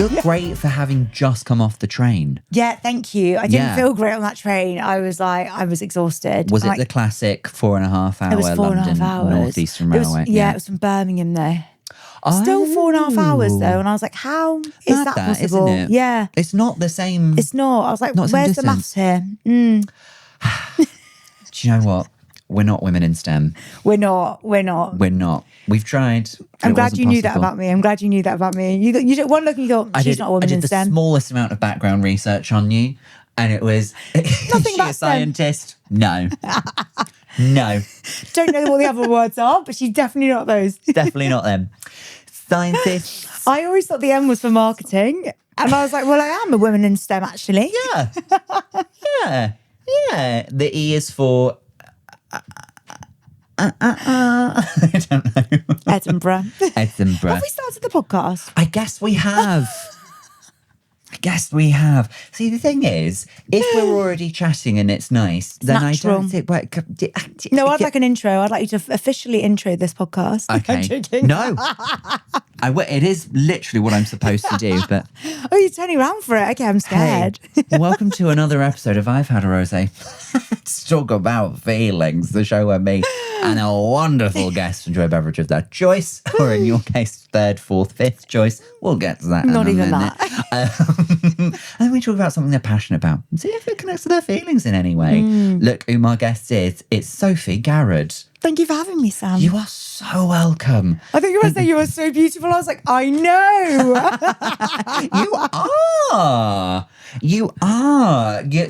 You look great for having just come off the train. Yeah, thank you. I didn't feel great on that train. I was exhausted. Was it the classic 4.5 hour it was 4.5 London hours. Northeastern Railway? It was from Birmingham though. Still 4.5 hours though, and I was like, how is that possible? Isn't it? Yeah. It's not the same. It's not. I was like, Not the same where's the maths here? Do you know what? We're not women in STEM. We're not. We've tried. I'm glad you knew that about me. You did one look and you thought, she's not a woman in STEM. I did the smallest amount of background research on you, and it was, nothing about a scientist? No. No. Don't know what the other words are, but she's definitely not those. Definitely not them. Scientists. I always thought the M was for marketing. And I was like, well, I am a woman in STEM, actually. Yeah. Yeah. The E is for... I don't know. Edinburgh. Have we started the podcast? I guess we have. See, the thing is, if we're already chatting and it's nice, then natural. I don't think... No, I'd like an intro. I'd like you to officially intro this podcast. Okay. I'm joking. No. It is literally what I'm supposed to do, but... Oh, you're turning around for it. Okay, I'm scared. Hey, welcome to another episode of I've Had a Rosé. Let's talk about feelings, the show where me and a wonderful guest enjoy a beverage of their choice, or in your case, third, fourth, fifth choice. We'll get to that Not in a even minute. And then we talk about something they're passionate about and see if it connects to their feelings in any way. Look who my guest is. It's Sophie Garrad. Thank you for having me, Sam. You are so welcome. I think you were saying you were so beautiful. I was like, I know. You are.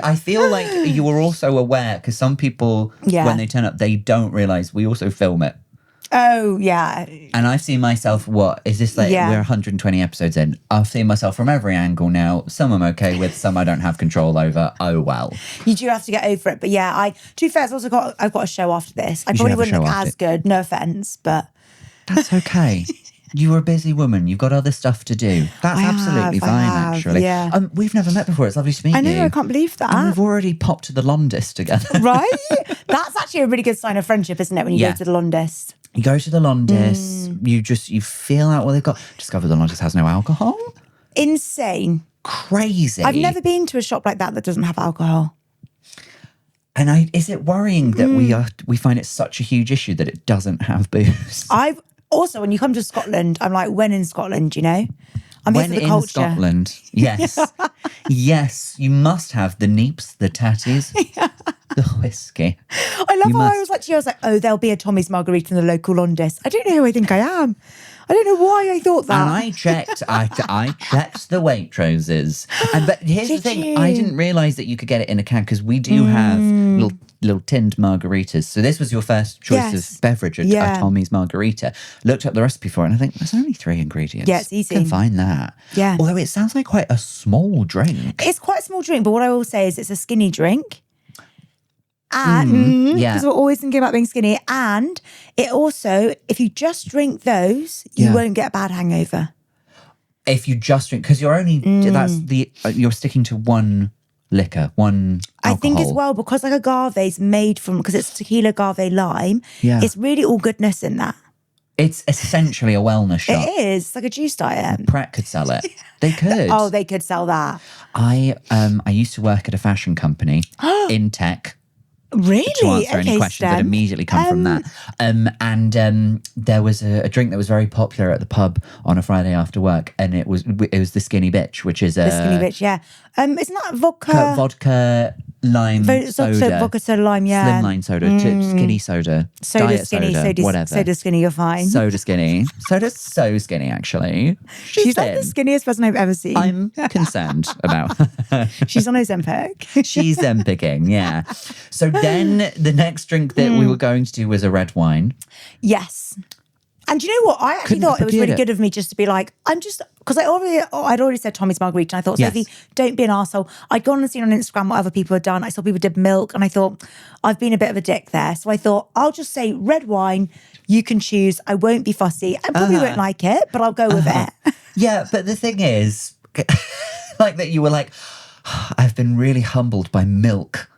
I feel like you were also aware, because some people, when they turn up, they don't realise we also film it. Oh, yeah. And I've seen myself, we're 120 episodes in. I've seen myself from every angle now. Some I'm okay with, some I don't have control over. Oh, well. You do have to get over it. But yeah, to be fair, I've got a show after this. I probably wouldn't look as good, no offence, but... That's okay. You're a busy woman. You've got other stuff to do. That's absolutely fine, actually. Yeah. We've never met before. It's lovely to meet you. I know, I can't believe that. And we've already popped to the Londis together. Right? That's actually a really good sign of friendship, isn't it, when you go to the Londis? You go to the Londis, you feel out what they've got. Discover the Londis has no alcohol. Insane. Crazy. I've never been to a shop like that doesn't have alcohol. And is it worrying that we find it such a huge issue that it doesn't have booze? Also, when you come to Scotland, I'm like, when in Scotland, you know? I'm here for the culture. When in Scotland, yes. Yes, you must have the neeps, the tatties, the whiskey. I love how I was like to you, I was like, oh, there'll be a Tommy's Margarita in the local Londis. I don't know who I think I am. I don't know why I thought that. And I checked, I checked the Waitroses. But here's the thing, I didn't realise that you could get it in a can, because we do have little tinned margaritas. So this was your first choice of beverage, a Tommy's Margarita. Looked up the recipe for it and I think there's only 3 ingredients. Yeah, it's easy. You can find that. Yeah. Although it sounds like quite a small drink. It's quite a small drink, but what I will say is it's a skinny drink. And because we're always thinking about being skinny, and it also, if you just drink those, you won't get a bad hangover. If you just drink, because you're only you're sticking to one liquor, one alcohol. I think as well, because like agave's made from, because it's tequila, agave, lime. It's really all goodness in that. It's essentially a wellness shop. It is. It's like a juice diet. Pret could sell it. They could. Oh, they could sell that. I used to work at a fashion company in tech. Really? To answer any questions that immediately come from that. And there was a drink that was very popular at the pub on a Friday after work, and it was the Skinny Bitch, which is the Skinny Bitch, yeah. Isn't that vodka? Vodka, lime soda. Vodka, soda, lime, yeah. Slimline soda, skinny soda, diet skinny, soda, whatever. Soda skinny, you're fine. Soda skinny. Soda's so skinny, actually. She's like the skinniest person I've ever seen. I'm concerned about her. She's on Ozempic. She's Zempicking, yeah. So then the next drink that we were going to do was a red wine. Yes. And you know what? I actually thought it was really good of me just to be like, because I'd already said Tommy's Margarita, and I thought, Sophie, don't be an arsehole. I'd gone and seen on Instagram what other people had done. I saw people did milk, and I thought, I've been a bit of a dick there. So I thought, I'll just say red wine, you can choose. I won't be fussy. I probably won't like it, but I'll go with it. Yeah, but the thing is, like that you were like, I've been really humbled by milk.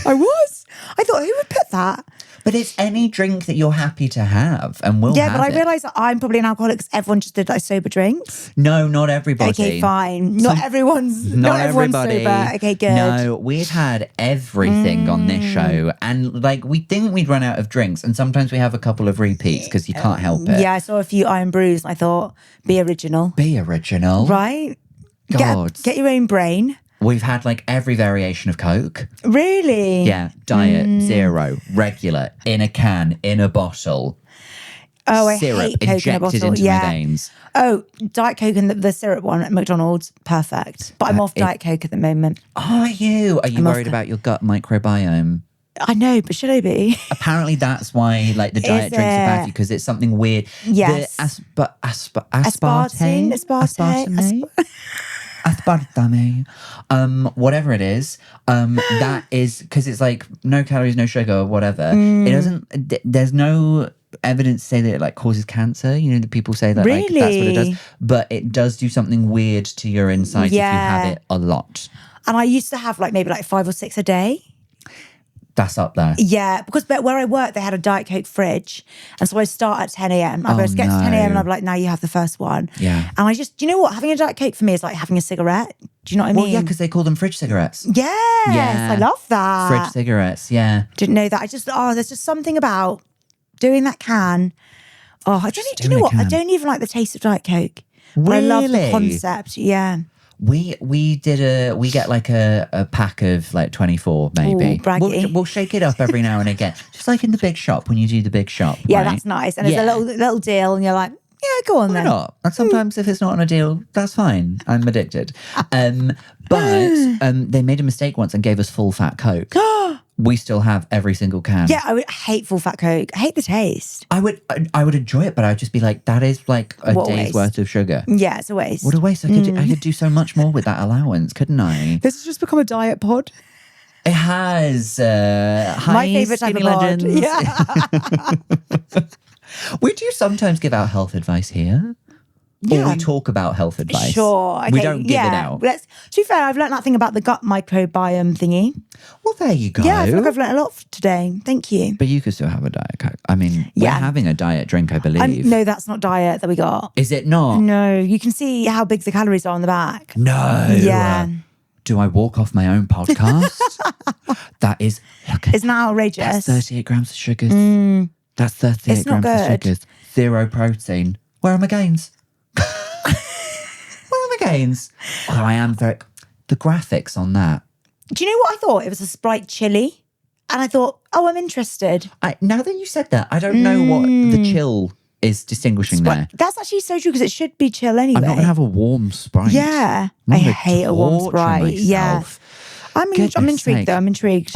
I was. I thought, who would put that? But it's any drink that you're happy to have and we'll have but I it. realise that I'm probably an alcoholic because everyone just did like sober drinks. No, not everybody. Okay, fine. Not everyone's everybody. sober. Okay, good. No, we've had everything on this show. And like, we think we'd run out of drinks. And sometimes we have a couple of repeats because you can't help it. Yeah, I saw a few Iron Brews and I thought, be original. Be original. Right? God. Get your own brain. We've had like every variation of Coke. Really? Yeah. Diet, zero, regular, in a can, in a bottle. Oh, I syrup hate Coke in a injected bottle. into my veins. Oh, Diet Coke and the syrup one at McDonald's, perfect. But I'm off Diet Coke at the moment. Are you? Are you worried about your gut microbiome? I know, but should I be? Apparently that's why like the diet drinks are bad for you because it's something weird. Yes. The aspartame. Whatever it is, that is because it's like no calories, no sugar, or whatever. It doesn't. There's no evidence to say that it like causes cancer. You know, that people say that like that's what it does, but it does do something weird to your insides if you have it a lot. And I used to have like maybe like 5 or 6 a day. That's up there. Yeah, because where I work, they had a Diet Coke fridge. And so I start at 10 a.m. I was get to 10 a.m. and I'd be like, now you have the first one. Yeah. And I just, do you know what? Having a Diet Coke for me is like having a cigarette. Do you know what I mean? Well, yeah, because they call them fridge cigarettes. Yes, I love that. Fridge cigarettes, yeah. Didn't know that. There's just something about doing that can. Oh, do you know what? I don't even like the taste of Diet Coke. But I love the concept, yeah. We get like a pack of like 24 maybe. Ooh, braggy. We'll shake it up every now and again. Just like in the big shop when you do the big shop. Yeah, right? That's nice. And there's a little deal and you're like, yeah, go on Why then. not? And sometimes if it's not on a deal, that's fine. I'm addicted. But they made a mistake once and gave us full fat Coke. We still have every single can. Yeah, I hate full fat Coke. I hate the taste. I would enjoy it, but I'd just be like, that is like a day's worth of sugar. Yeah, it's a waste. What a waste. I could do so much more with that allowance, couldn't I? This has just become a diet pod. It has. My favourite type of pod. Legends. Yeah. We do sometimes give out health advice here. Yeah. Or we talk about health advice. Sure. Okay. We don't give it out. To be fair, I've learned that thing about the gut microbiome thingy. Well, there you go. Yeah, I feel like I've learned a lot today. Thank you. But you could still have a Diet Coke. I mean, we're having a diet drink, I believe. No, that's not diet that we got. Is it not? No, you can see how big the calories are on the back. No. Yeah. Do I walk off my own podcast? That is... Isn't that outrageous? That's 38 grams of sugars. That's 38 grams of sugars. 0 protein. Where are my gains? Where are my gains? Although I am very... The graphics on that. Do you know what I thought? It was a Sprite Chili. And I thought, oh, I'm interested. Now that you said that, I don't know what the chill is distinguishing there. That's actually so true because it should be chill anyway. I'm not going to have a warm Sprite. Yeah. I hate a warm Sprite. Myself. Yeah. I'm intrigued though. I'm intrigued.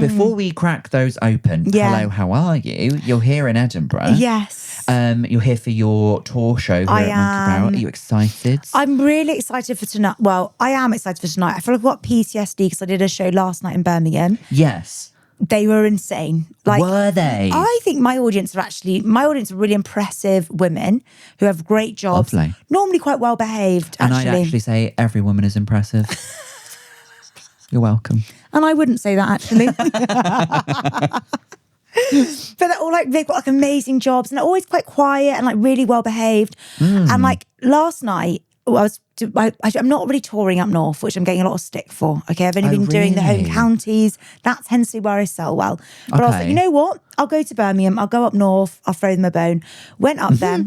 Before we crack those open, hello, how are you? You're here in Edinburgh. Yes. You're here for your tour show here at Monkey Barrel. Are you excited? I'm really excited for tonight. Well, I am excited for tonight. I feel like I've got PTSD because I did a show last night in Birmingham. Yes. They were insane. Like, were they? I think my audience are really impressive women who have great jobs. Lovely. Normally quite well behaved, And I'd actually say every woman is impressive. You're welcome. And I wouldn't say that actually. But they're all like, they've got like amazing jobs and they're always quite quiet and like really well behaved. And like last night, I'm not really touring up north, which I'm getting a lot of stick for. Okay, I've only been doing the home counties. That tends to be where I sell well. But I was like, you know what? I'll go to Birmingham. I'll go up north. I'll throw them a bone. Went up there.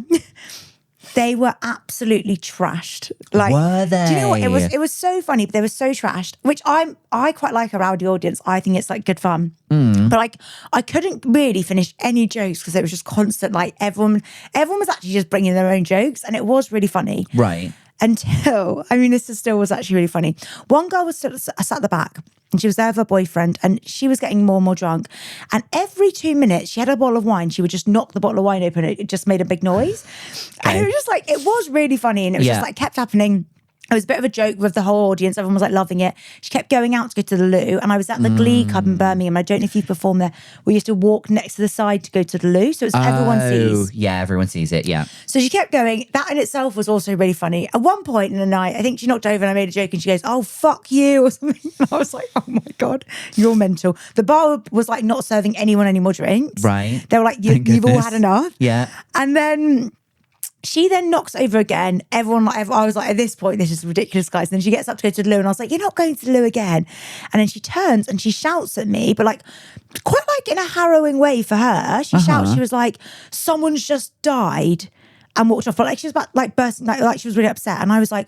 They were absolutely trashed. Like, were they? Do you know what? It was so funny. But they were so trashed, which I quite like a rowdy audience. I think it's like good fun. But like, I couldn't really finish any jokes because it was just constant. Like everyone was actually just bringing their own jokes, and it was really funny. Right. Until, I mean, this still was actually really funny. One girl was sat at the back and she was there with her boyfriend and she was getting more and more drunk. And every 2 minutes, she had a bottle of wine. She would just knock the bottle of wine open. It just made a big noise. And it was just like, it was really funny. And it was just like kept happening. It was a bit of a joke with the whole audience. Everyone was like loving it. She kept going out to go to the loo, and I was at the Glee Club in Birmingham. I don't know if you performed there. We used to walk next to the side to go to the loo, so it's everyone sees. Yeah, everyone sees it. Yeah. So she kept going. That in itself was also really funny. At one point in the night, I think she knocked over, and I made a joke, and she goes, "Oh fuck you" or something. And I was like, "Oh my god, you're mental." The bar was like not serving anyone any more drinks. Right. They were like, "You've all had enough." Yeah. And then she then knocks over again. Everyone, I was like, at this point, this is ridiculous, guys. And then she gets up to go to the loo, and I was like, "You're not going to the loo again." And then she turns and she shouts at me, but like quite like in a harrowing way for her. She shouts, she was like, "Someone's just died," and walked off. But like she was about like bursting, like she was really upset. And I was like,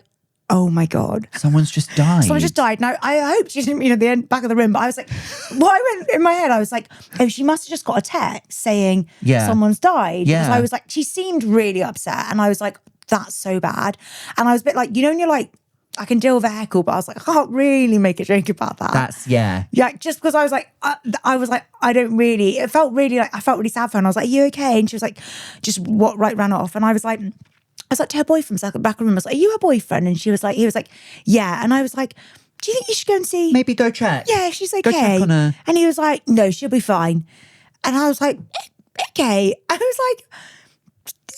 oh my God. Someone's just died. Someone just died. Now, I hope she didn't mean at the end, back of the room, but I was like, what I went in my head, I was like, oh, she must have just got a text saying someone's died. Yeah. Because I was like, she seemed really upset. And I was like, that's so bad. And I was a bit like, you know, when you're like, I can deal with a heckle, but I was like, I can't really make a joke about that. Yeah, just because I was like, I don't really, it felt really like, I felt really sad for her. And I was like, are you okay? And she was like, ran off. And I was like to her boyfriend, so back of the room, I was like, are you her boyfriend? And he was like, yeah. And I was like, do you think you should go and see? Maybe go check. Yeah, she's okay. Go check on her. And he was like, no, she'll be fine. And I was like, okay. I was like,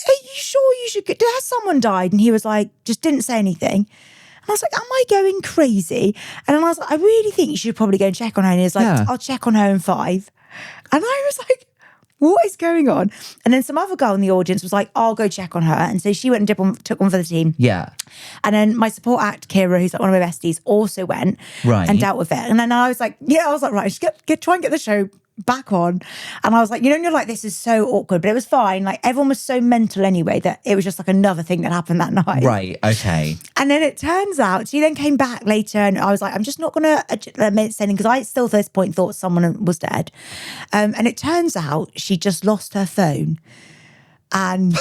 are you sure you should go? Has someone died? And he was like, just didn't say anything. And I was like, am I going crazy? And then I was like, I really think you should probably go and check on her. And he was like, I'll check on her in 5. And I was like, what is going on? And then some other girl in the audience was like, I'll go check on her. And so she went and took one for the team. Yeah. And then my support act, Kira, who's like one of my besties, also went and dealt with it. And then I was like, right, just try and get the show back on. And I was like, and you're like, this is so awkward, but it was fine. Like everyone was so mental anyway that it was just like another thing that happened that night. Right, okay. And then it turns out, she then came back later and I was like, I'm just not going to admit anything because I still at this point thought someone was dead. And it turns out she just lost her phone. And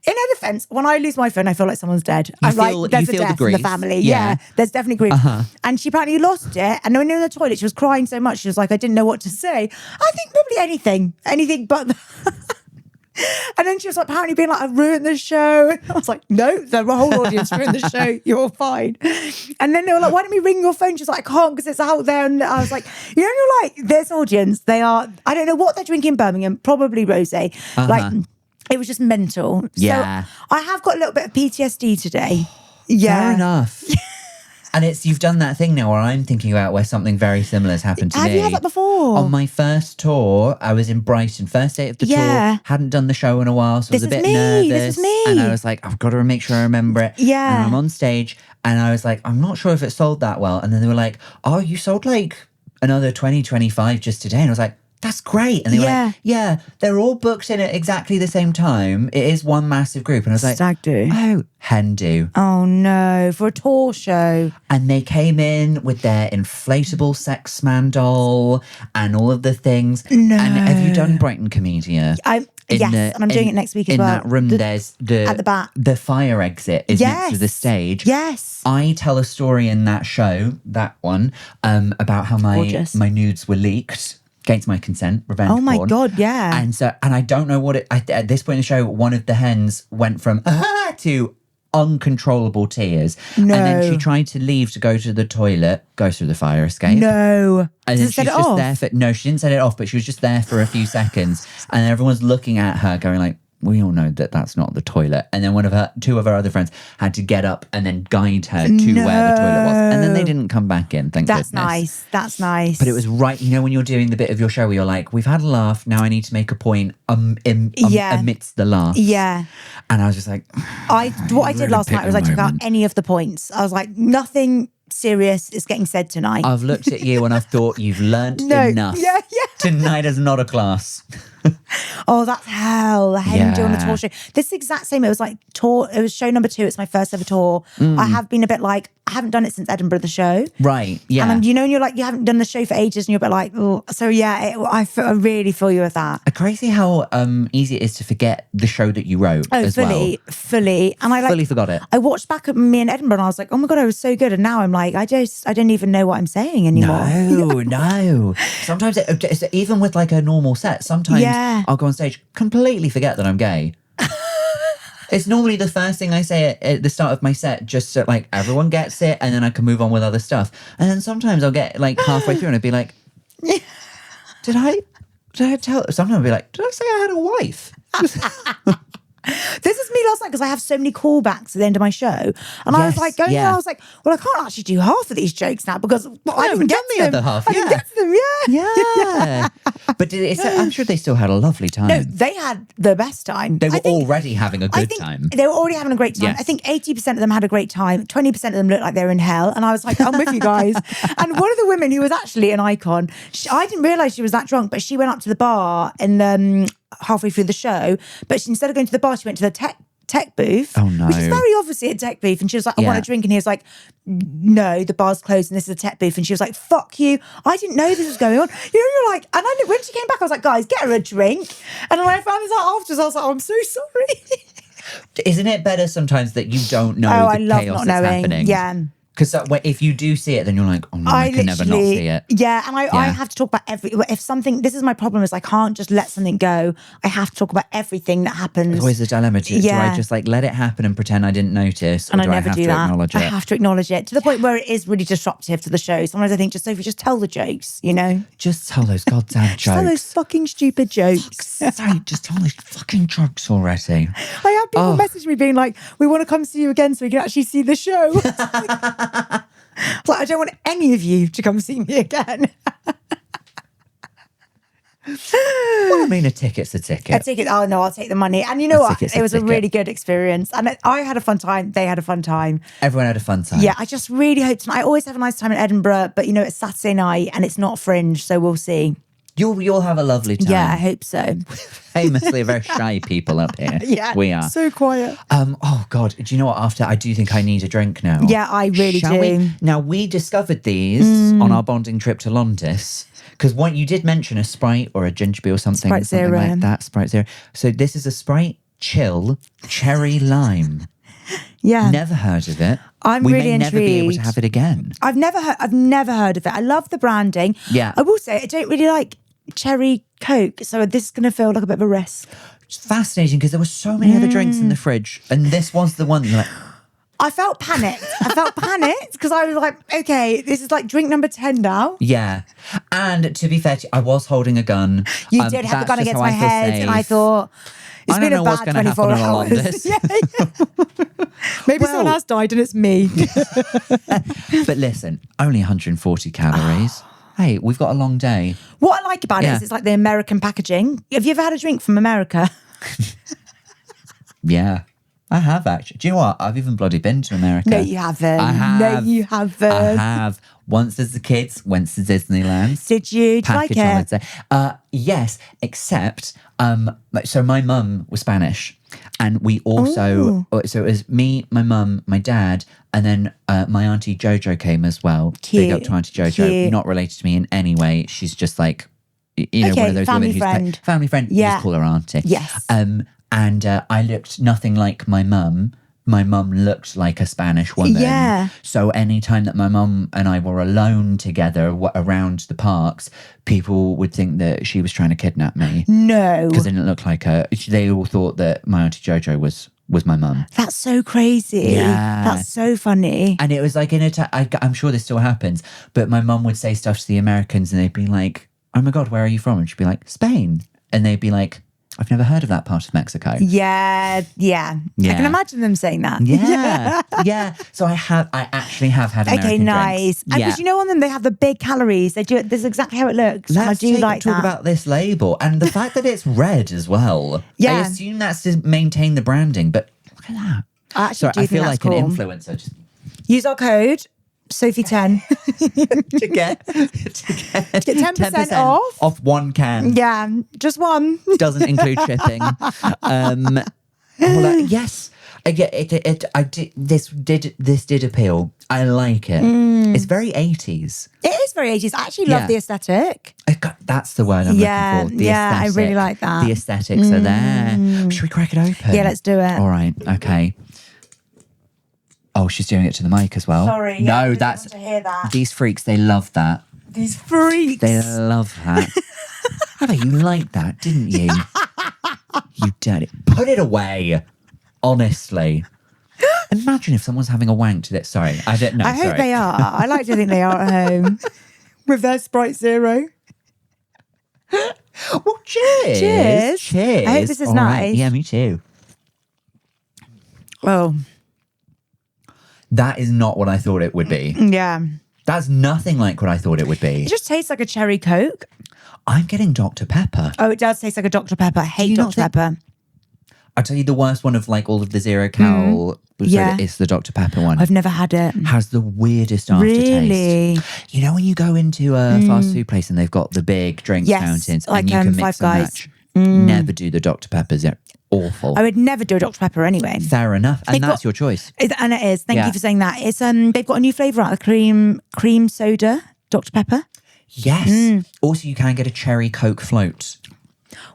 in her defense, when I lose my phone, I feel like someone's dead. There's a death in the family. Yeah, there's definitely grief. And she apparently lost it. And when in the toilet, she was crying so much. She was like, I didn't know what to say. I think probably anything but And then she was like, apparently being like, I ruined the show. And I was like, no, the whole audience ruined the show. You're fine. And then they were like, why don't we ring your phone? She's like, I can't because it's out there. And I was like, you're like, this audience, they are, I don't know what they're drinking in Birmingham, probably Rosé. Like, it was just mental. Yeah. So I have got a little bit of PTSD today. Fair enough. And you've done that thing now where I'm thinking about where something very similar has happened to me. Have you had that before? On my first tour, I was in Brighton, first day of the tour. Hadn't done the show in a while, so I was a bit nervous. This is me. And I was like, I've got to make sure I remember it. Yeah. And I'm on stage and I was like, I'm not sure if it sold that well. And then they were like, oh, you sold like another 20, 25 just today. And I was like, that's great. And they were like, yeah, they're all booked in at exactly the same time. It is one massive group. And I was like, Stag do. Oh, hen do. Oh no, for a tour show. And they came in with their inflatable sex man doll and all of the things. No. And have you done Brighton Comedia? Yes, and I'm doing it next week as well. In that room, there's at the back. The fire exit is next to the stage. Yes. I tell a story in that show, that one, about how my nudes were leaked. Against my consent, revenge porn. Oh my God, yeah. And I don't know what at this point in the show, one of the hens went from to uncontrollable tears. No. And then she tried to leave to go to the toilet, goes through the fire escape. No. And then she's just there for, no, she didn't set it off, but she was just there for a few seconds. And everyone's looking at her going like, we all know that that's not the toilet. And then two of her other friends had to get up and then guide her to where the toilet was. And then they didn't come back in, thank goodness. That's nice. But it was right, when you're doing the bit of your show where you're like, we've had a laugh, now I need to make a point amidst the laugh. Yeah. And I was just like... what I did last night was I took out any of the points. I was like, nothing serious is getting said tonight. I've looked at you and I've thought you've learnt enough. Yeah. Tonight is not a class. Oh, that's hell. The hen doing the tour show. This exact same, it was show number 2. It's my first ever tour. I have been a bit like, I haven't done it since Edinburgh, the show. Right, yeah. And and you're like, you haven't done the show for ages and you're a bit like, oh. So yeah, I really feel you with that. Crazy how easy it is to forget the show that you wrote as well. Fully. And I fully forgot it. I watched back at me in Edinburgh and I was like, oh my God, I was so good. And now I'm like, I don't even know what I'm saying anymore. No. Sometimes it's even with like a normal set, sometimes I'll go on stage, completely forget that I'm gay. It's normally the first thing I say at the start of my set, just so like everyone gets it, and then I can move on with other stuff. And then sometimes I'll get like halfway through and I'd be like, did I tell? Sometimes I'll be like, did I say I had a wife? This is me last night because I have so many callbacks at the end of my show. And I was like, going there, I was like, well, I can't actually do half of these jokes now because I didn't get the other half. I didn't get to them, Yeah. But I'm sure they still had a lovely time. No, they had the best time. They were already having a good time. They were already having a great time. Yes. I think 80% of them had a great time. 20% of them looked like they were in hell. And I was like, I'm with you guys. And one of the women who was actually an icon, I didn't realise she was that drunk, but she went up to the bar and halfway through the show, but instead of going to the bar, she went to the tech booth. Oh no. Which is very obviously a tech booth. And she was like, I want a drink. And he was like, no, the bar's closed and this is a tech booth. And she was like, fuck you. I didn't know this was going on. You know, you're like, and when she came back, I was like, guys, get her a drink. And when I found this out afterwards, I was like, oh, I'm so sorry. Isn't it better sometimes that you don't know I the love chaos not that's knowing. happening? Yeah. Because if you do see it, then you're like, oh no, I can never not see it. Yeah, and I have to talk about this is my problem is I can't just let something go. I have to talk about everything that happens. It's always a dilemma. Do I just like let it happen and pretend I didn't notice? And or I never do that. Acknowledge I it? have to acknowledge it to the point where it is really disruptive to the show. Sometimes I think, just Sophie, just tell the jokes, you know? Just tell those goddamn jokes. Just tell those fucking stupid jokes. Sorry, just tell those fucking jokes already. I had people message me being like, we want to come see you again so we can actually see the show. Like, I don't want any of you to come see me again. Well, I mean, a ticket's a ticket. A ticket. Oh no, I'll take the money. And you know what? It was a really good experience, and I had a fun time. They had a fun time. Everyone had a fun time. Yeah, I just really hope tonight. I always have a nice time in Edinburgh, but you know, it's Saturday night and it's not Fringe, so we'll see. You'll have a lovely time. Yeah, I hope so. Famously very shy people up here. Yeah, we are. So quiet. Oh God, do you know what? After I do think I need a drink now. Yeah, I really Shall do. We? Now we discovered these on our bonding trip to Londis. Because you did mention a Sprite or a ginger beer or something Zero. like that. Sprite Zero. So this is a Sprite Chill Cherry Lime. Yeah. Never heard of it. I'm really intrigued. We may never be able to intrigued. have it again. I've never heard of it. I love the branding. Yeah. I will say I don't really like cherry Coke, so this is going to feel like a bit of a risk. It's fascinating because there were so many other drinks in the fridge, and this was the one you're like. I felt panicked. Because I was like, okay, this is like drink number 10 now. Yeah. And to be fair to you, I was holding a gun. You did have the gun against my head, and I thought, it's been a bad 24 hours. Yeah. Maybe someone else died and it's me. But listen, only 140 calories. Hey, we've got a long day. What I like about it is it's like the American packaging. Have you ever had a drink from America? Yeah. I have actually. Do you know what? I've even bloody been to America. No, you haven't. I have. No, you haven't. I have. Once as a kid, went to Disneyland. Did you? Did you like it? Yes, except, so my mum was Spanish. And we also, so it was me, my mum, my dad, and then my auntie Jojo came as well. Cute. Big up to Auntie Jojo. Cute. Not related to me in any way. She's just like, you know, one of those family women friend. who's family friend. Yeah. Just call her auntie. Yes. And I looked nothing like my mum. My mum looked like a Spanish woman. Yeah. So anytime that my mum and I were alone together around the parks, people would think that she was trying to kidnap me. No. Because they didn't look like her. They all thought that my auntie Jojo was my mum. That's so crazy. Yeah. That's so funny. And it was like I'm sure this still happens, but my mum would say stuff to the Americans and they'd be like, oh my God, where are you from? And she'd be like, Spain. And they'd be like, I've never heard of that part of Mexico. Yeah. I can imagine them saying that. Yeah. So I actually have had American Okay, nice. drinks. And because you know on them, they have the big calories. They do it. This is exactly how it looks. Let's I do like talk that. about this label and the fact that it's red as well. Yeah. I assume that's to maintain the branding, but look at that. I actually do I think feel that's like cool. an influencer. Just Use our code Sophie10 to get 10% off 1 can. Yeah, just one. Doesn't include shipping. Yes, I get it. This did appeal. I like it. It's very 80s. It is very 80s. I actually love the aesthetic. That's the word I'm looking for. The I really like that. The aesthetics are there. Should we crack it open? Yeah, let's do it. All right. Okay. Oh, she's doing it to the mic as well. Sorry. No, yeah, that's... want to hear that. These freaks, they love that. These freaks. They love that. I bet you liked that, didn't you? You dirty... Put it away. Honestly. Imagine if someone's having a wank to this. Sorry, I don't know. I hope they are. I like to think they are at home with their Sprite Zero. Well, cheers. Cheers. I hope this is All nice. Right. Yeah, me too. Oh. That is not what I thought it would be. Yeah. That's nothing like what I thought it would be. It just tastes like a cherry Coke. I'm getting Dr. Pepper. Oh, it does taste like a Dr. Pepper. I hate Dr. Pepper. I'll tell you the worst one of like all of the zero cal. Yeah. It's the Dr. Pepper one. I've never had it. Has the weirdest aftertaste. Really? You know when you go into a fast food place and they've got the big drink fountains like and you can mix Five and Guys. match. Never do the Dr. Peppers. They're awful. I would never do a Dr. Pepper anyway. Fair enough. And that's your choice. And it is. Thank you for saying that. It's they've got a new flavour out, the cream soda Dr. Pepper. Yes. Also, you can get a cherry Coke float.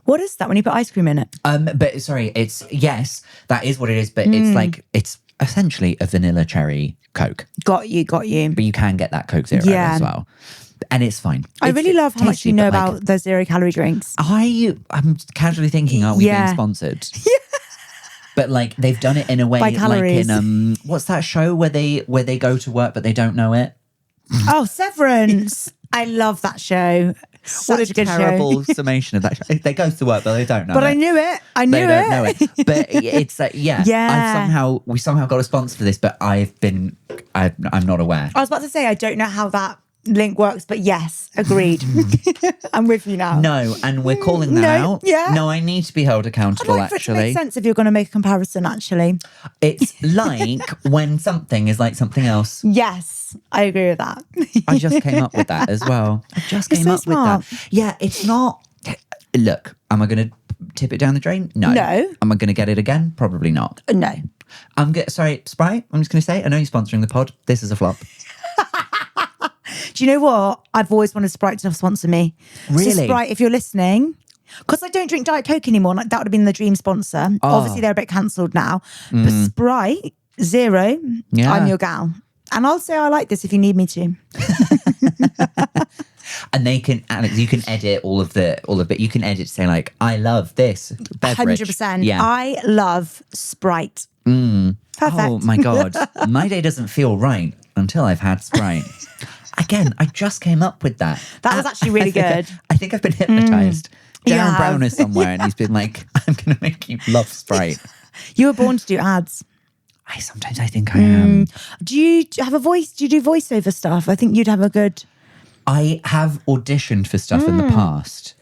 What is that when you put ice cream in it? But sorry, yes, that is what it is. But it's like it's essentially a vanilla cherry Coke. Got you. But you can get that Coke Zero as well, and it's fine. I really love how much you know about the 0-calorie drinks. I'm casually thinking, are we being sponsored? Yeah. But like they've done it in a way By like calories. in what's that show where they go to work but they don't know it? Oh, Severance. I love that show. What a terrible summation of that show. They go to work but they don't know But it. I knew it. They don't know it. But it's like, we somehow got a sponsor for this, but I'm not aware. I was about to say, I don't know how that link works, but yes, agreed. I'm with you now. No, and we're calling that out. Yeah. No, I need to be held accountable, I'd like for it to make actually. sense if you're going to make a comparison, actually. It's like when something is like something else. Yes, I agree with that. I just came up with that as well. I just came up with that. Yeah, it's not... Look, am I going to tip it down the drain? No. No. Am I going to get it again? Probably not. No. Sorry, Sprite, I'm just going to say, I know you're sponsoring the pod. This is a flop. Do you know what? I've always wanted Sprite to sponsor me. Really? So Sprite, if you're listening, because I don't drink Diet Coke anymore, like that would have been the dream sponsor. Obviously, they're a bit cancelled now. But Sprite, Zero, I'm your gal. And I'll say I like this if you need me to. And Alex, you can edit all of it. You can edit to say like, I love this beverage. 100%. Yeah. I love Sprite. Perfect. Oh my God. My day doesn't feel right until I've had Sprite. Again, I just came up with that. That was actually really good. I think I've been hypnotized. Darren have. Brown is somewhere and he's been like, I'm going to make you love Sprite. You were born to do ads. Sometimes I think I am. Do you have a voice? Do you do voiceover stuff? I think you'd have a good... I have auditioned for stuff in the past.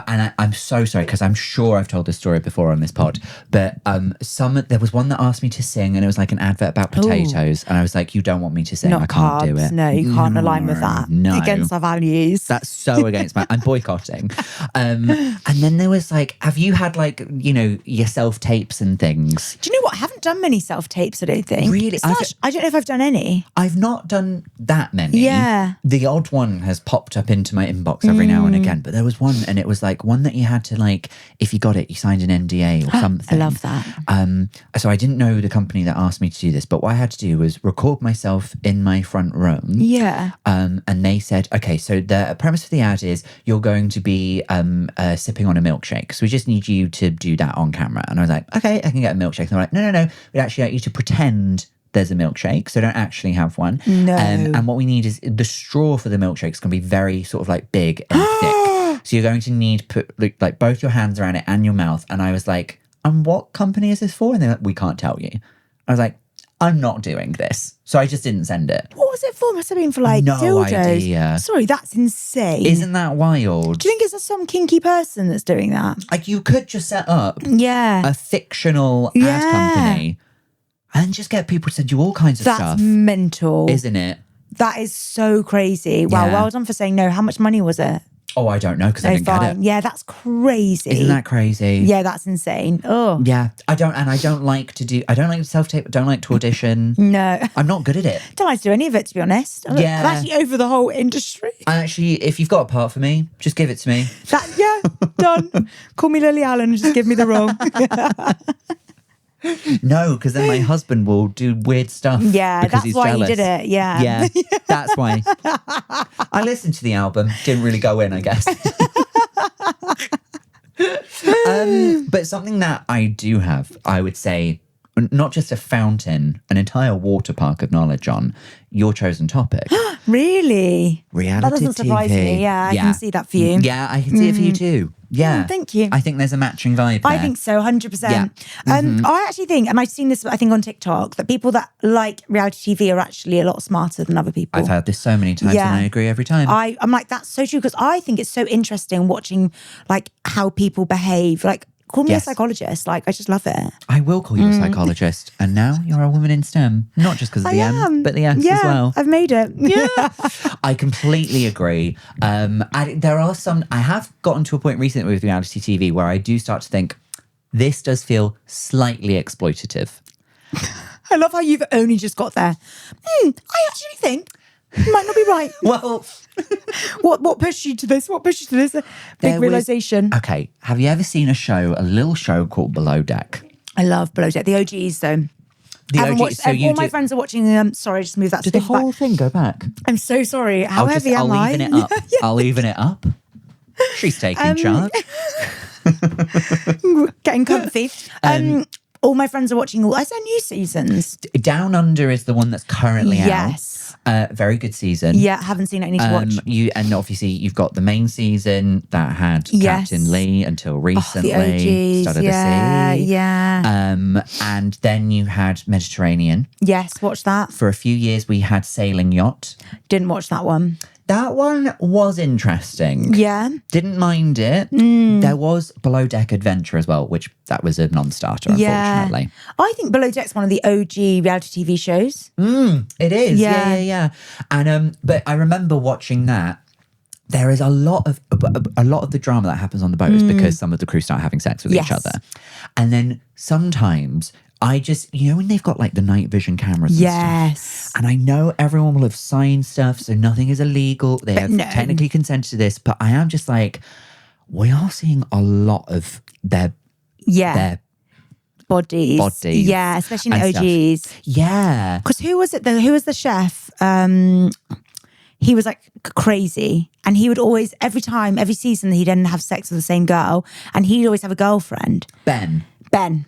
And I'm so sorry because I'm sure I've told this story before on this pod. But there was one that asked me to sing, and it was like an advert about potatoes. And I was like, "You don't want me to sing? Not I can't do carbs. it. No, you can't align with that. No, against our values. That's so against I'm boycotting. And then there was like, have you had like your self tapes and things? Do you know what? I haven't done many self tapes. I don't think. Really, I don't know if I've done any. I've not done that many. Yeah, the odd one has popped up into my inbox every now and again. But there was one, and it was like one that you had to like, if you got it, you signed an NDA or something. I love that. So I didn't know the company that asked me to do this, but what I had to do was record myself in my front room. Yeah. And they said, okay, so the premise for the ad is you're going to be sipping on a milkshake. So we just need you to do that on camera. And I was like, okay, I can get a milkshake. And they're like, no. We actually like you to pretend there's a milkshake, so don't actually have one. No. And what we need is the straw for the milkshake's going to be very sort of like big and thick. So you're going to need to put like both your hands around it and your mouth. And I was like, and what company is this for? And they're like, we can't tell you. I was like, I'm not doing this. So I just didn't send it. What was it for? Must have been for like dildos. Idea. Sorry, that's insane. Isn't that wild? Do you think it's some kinky person that's doing that? Like you could just set up a fictional ad company and just get people to send you all kinds of stuff. That's mental. Isn't it? That is so crazy. Wow, well done for saying no. How much money was it? Oh, I don't know because I didn't get it. Yeah, that's crazy. Isn't that crazy? Yeah, that's insane. Oh. Yeah, I don't like to self-tape, I don't like to audition. No. I'm not good at it. Don't like to do any of it, to be honest. I'm actually over the whole industry. And actually, if you've got a part for me, just give it to me. Done. Call me Lily Allen and just give me the role. No, because then my husband will do weird stuff. Yeah, that's why jealous. you did it. Yeah. Yeah, that's why. I listened to the album, didn't really go in, I guess. But something that I do have, I would say, not just a fountain, an entire water park of knowledge on your chosen topic. Really? Reality That doesn't surprise TV. me. Yeah, I can see that for you. Yeah, I can see it for you too. Yeah. Thank you. I think there's a matching vibe there. I think so, 100%. Yeah. I actually think, and I've seen this, I think, on TikTok, that people that like reality TV are actually a lot smarter than other people. I've heard this so many times and I agree every time. I'm like, that's so true, because I think it's so interesting watching like how people behave. Like, call me a psychologist. Like, I just love it. I will call you a psychologist. And now you're a woman in STEM. Not just because of the M, but the S as well. I've made it. Yeah. I completely agree. There are some, I have gotten to a point recently with reality TV where I do start to think, this does feel slightly exploitative. I love how you've only just got there. I actually think you might not be right. Well, what pushed you to this? What pushed you to this big realization? Okay, have you ever seen a little show called Below Deck? I love Below Deck. The OGs, though. The OGs. Watched, all my friends are watching. Sorry, just move that. Did the whole thing go back? I'm so sorry. How heavy am I? I'll even it up. I'll even it up. She's taking charge. Getting comfy. All my friends are watching I said new seasons. Down Under is the one that's currently out. Yes. Very good season. Yeah, haven't seen it. I need to watch. And obviously you've got the main season that had Captain Lee until recently. The OGs. Started to see. Yeah. And then you had Mediterranean. Yes, watch that. For a few years we had Sailing Yacht. Didn't watch that one. That one was interesting. Yeah. Didn't mind it. There was Below Deck Adventure as well, which that was a non-starter, unfortunately. I think Below Deck's one of the OG reality TV shows. It is. Yeah. And but I remember watching that. There is a lot of the drama that happens on the boat is because some of the crew start having sex with each other. And then sometimes I just, when they've got like the night vision cameras and stuff. And I know everyone will have signed stuff, so nothing is illegal. They have technically consented to this, but I am just like, we are seeing a lot of their bodies. Yeah, especially in the OGs. Stuff. Yeah. Because who was the chef? He was like crazy. And he would always, every season, he'd then have sex with the same girl. And he'd always have a girlfriend. Ben.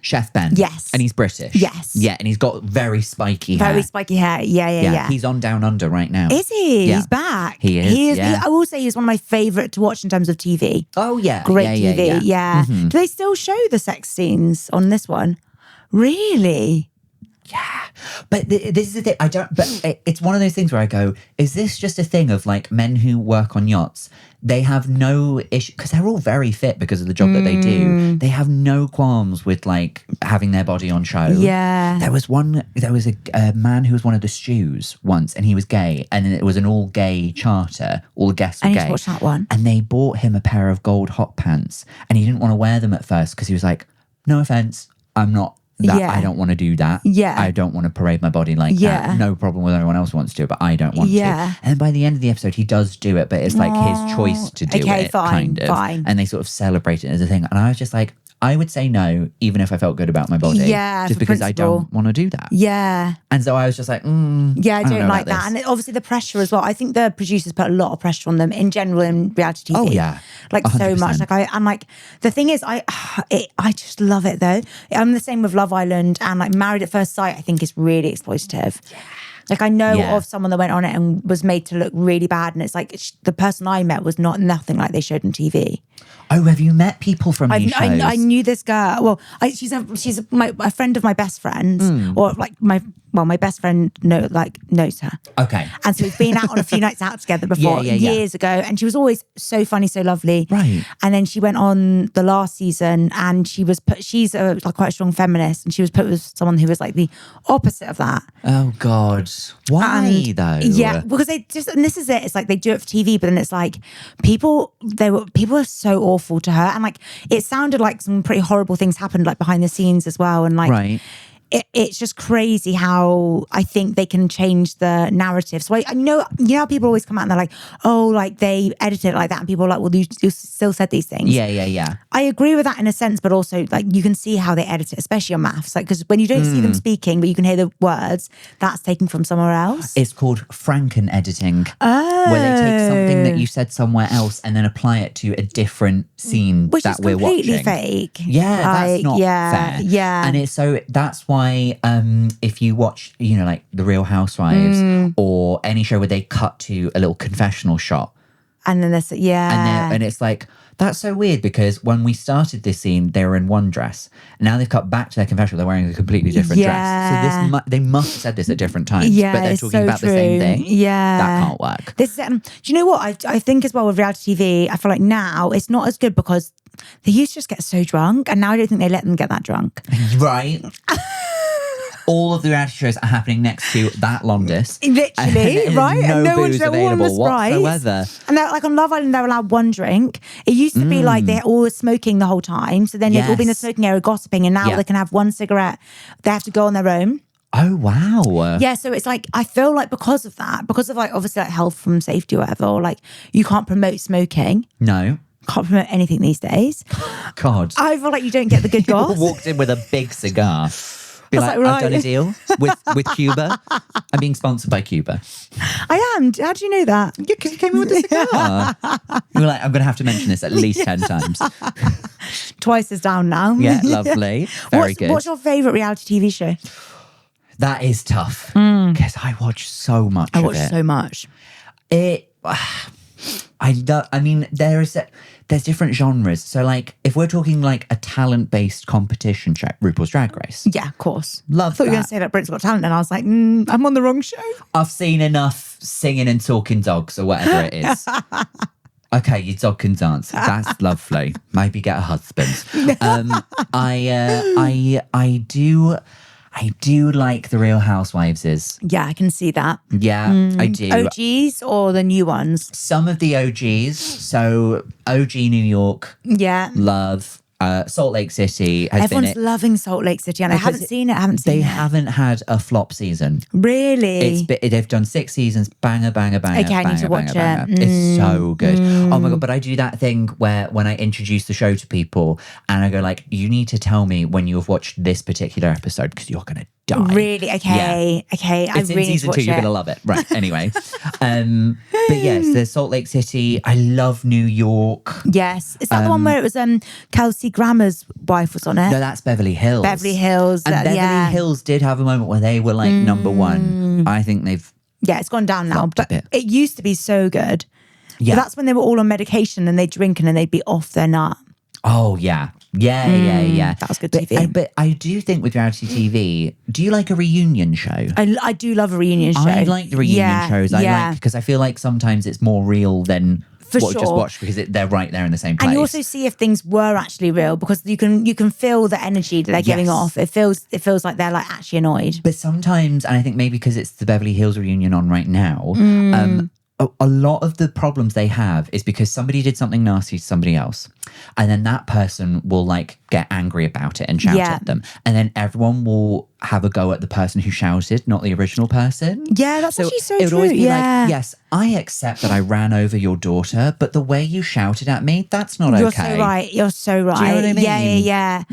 Chef Ben. Yes. And he's British. Yes. Yeah, and he's got very spiky hair. Very spiky hair. Yeah. He's on Down Under right now. Is he? Yeah. He's back. He is, yeah. I will say he's one of my favourite to watch in terms of TV. Oh, yeah. Great TV. Yeah. Do they still show the sex scenes on this one? Really? Yeah. But this is the thing. It's one of those things where I go, is this just a thing of like men who work on yachts? They have no issue, because they're all very fit because of the job that they do. They have no qualms with like having their body on show. Yeah. There was a man who was one of the stews once, and he was gay, and it was an all gay charter. All the guests were I gay. need to watch that one. And they bought him a pair of gold hot pants, and he didn't want to wear them at first because he was like, no offense, I'm not I don't want to do that. Yeah. I don't want to parade my body like that. No problem with everyone else wants to, but I don't want to. And then by the end of the episode, he does do it, but it's like his choice to do it. Kind of. And they sort of celebrate it as a thing. And I was just like, I would say no, even if I felt good about my body. Yeah, just because I don't want to do that. Yeah. And so I was just like, I don't like that. And obviously the pressure as well. I think the producers put a lot of pressure on them in general in reality TV. Oh, yeah. Like 100%. So much. I'm like, the thing is, I just love it though. I'm the same with Love Island, and like Married at First Sight, I think is really exploitative. Yeah. Like I know of someone that went on it and was made to look really bad, and it's like the person I met was nothing like they showed on TV. Oh, have you met people from these shows? I knew this girl. Well, she's a friend of my best friend's, or like my best friend knows her. Okay. And so we've been out on a few nights out together before, years ago, and she was always so funny, so lovely. Right. And then she went on the last season, and she's quite a strong feminist, and she was put with someone who was like the opposite of that. Oh God. Why though? Yeah, because they just, and this is it. It's like they do it for TV, but then it's like people are so awful to her, and like it sounded like some pretty horrible things happened like behind the scenes as well, and like. Right. It's just crazy how I think they can change the narrative. So I know how people always come out and they're like, oh, like they edited it like that, and people are like, well, you still said these things. Yeah. I agree with that in a sense, but also like you can see how they edit it, especially on maths. Like because when you don't see them speaking, but you can hear the words, that's taken from somewhere else. It's called Franken editing, where they take something that you said somewhere else and then apply it to a different scene which that we're watching. Which is completely fake. Yeah, that's not fair. Yeah, and it's so that's why why if you watch, like The Real Housewives or any show where they cut to a little confessional shot. And then there's, And it's like, that's so weird because when we started this scene, they were in one dress. Now they've cut back to their confessional, they're wearing a completely different dress. So they must have said this at different times, but they're talking about the same thing. Yeah. That can't work. This do you know what? I think as well with reality TV, I feel like now it's not as good because they used to just get so drunk and now I don't think they let them get that drunk. Right. All of the reality shows are happening next to that Londis. Literally, right? No, and no booze one's available whatsoever. And they're like on Love Island, they're allowed one drink. It used to be like they're all smoking the whole time. So then they've all been in the smoking area gossiping, and now they can have one cigarette. They have to go on their own. Oh, wow. Yeah, so it's like, I feel like because of that, because of like obviously like health and safety or whatever, or like you can't promote smoking. No. Can't promote anything these days. God. I feel like you don't get the good goss. Walked in with a big cigar. Be like, I've done a deal with Cuba. I'm being sponsored by Cuba. I am. How do you know that? Yeah, because you came in with a cigar. You were like, I'm going to have to mention this at least 10 times. Twice is down now. Yeah, lovely. Very good. What's your favourite reality TV show? That is tough. Because I watch so much of it. I watch so much. There's different genres. So like, if we're talking like a talent-based competition show, RuPaul's Drag Race. Yeah, of course. Love I thought you were going to say that Britain's Got Talent and I was like, I'm on the wrong show. I've seen enough singing and talking dogs or whatever it is. Okay, you dog can dance. That's lovely. Maybe get a husband. I do like The Real Housewives. Yeah, I can see that. Yeah, I do. OGs or the new ones? Some of the OGs. So OG New York. Yeah. Love. Salt Lake City has Everyone's loving Salt Lake City, and I haven't seen it. They haven't had a flop season. Really? They've done 6 seasons, banger. Okay, I need to watch it. It's so good. Oh my God, but I do that thing where when I introduce the show to people and I go like, you need to tell me when you've watched this particular episode because you're going to die. Really? Okay. Yeah. Okay. It's in season 2, you're going to love it. Right, anyway. But yes, there's Salt Lake City. I love New York. Yes. Is that the one where it was Kelsey Grammer's wife was on it? No, that's Beverly Hills. Beverly Hills. And Beverly Hills did have a moment where they were like number one. I think they've... Yeah, it's gone down now. But it used to be so good. Yeah. But that's when they were all on medication and they'd drink and then they'd be off their nut. Oh, yeah. Yeah. That was good TV. But I do think with reality TV, do you like a reunion show? I do love a reunion show. I like the reunion shows. I like because I feel like sometimes it's more real than what we just watched because they're right there in the same place. And you also see if things were actually real because you can feel the energy that they're giving off. It feels like they're like actually annoyed. But sometimes, and I think maybe because it's the Beverly Hills reunion on right now, a lot of the problems they have is because somebody did something nasty to somebody else. And then that person will like get angry about it and shout at them. And then everyone will have a go at the person who shouted, not the original person. Yeah, that's actually so true. It would always be like, yes, I accept that I ran over your daughter, but the way you shouted at me, that's not okay. You're so right. Do you know what I mean? Yeah.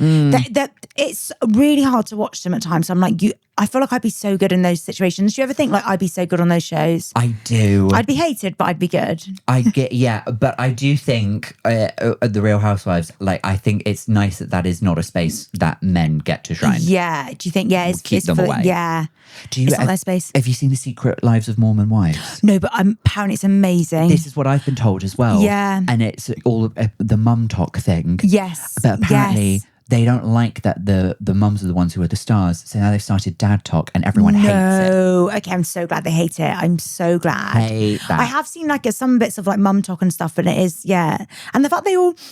It's really hard to watch them at times. I'm like, I feel like I'd be so good in those situations. Do you ever think like I'd be so good on those shows? I do. I'd be hated, but I'd be good. But I do think the Real Housewives, like I think it's nice that is not a space that men get to shine. Yeah. Do you think? Yeah, keep them away. Yeah. It's not their space. Have you seen The Secret Lives of Mormon Wives? No, but apparently it's amazing. This is what I've been told as well. Yeah. And it's all the mum talk thing. Yes. But apparently they don't like that the mums are the ones who are the stars. So now they've started dad talk and everyone hates it. Okay, I'm so glad they hate it. I'm so glad. Hate that. I have seen like some bits of like mum talk and stuff, and it is, yeah. And the fact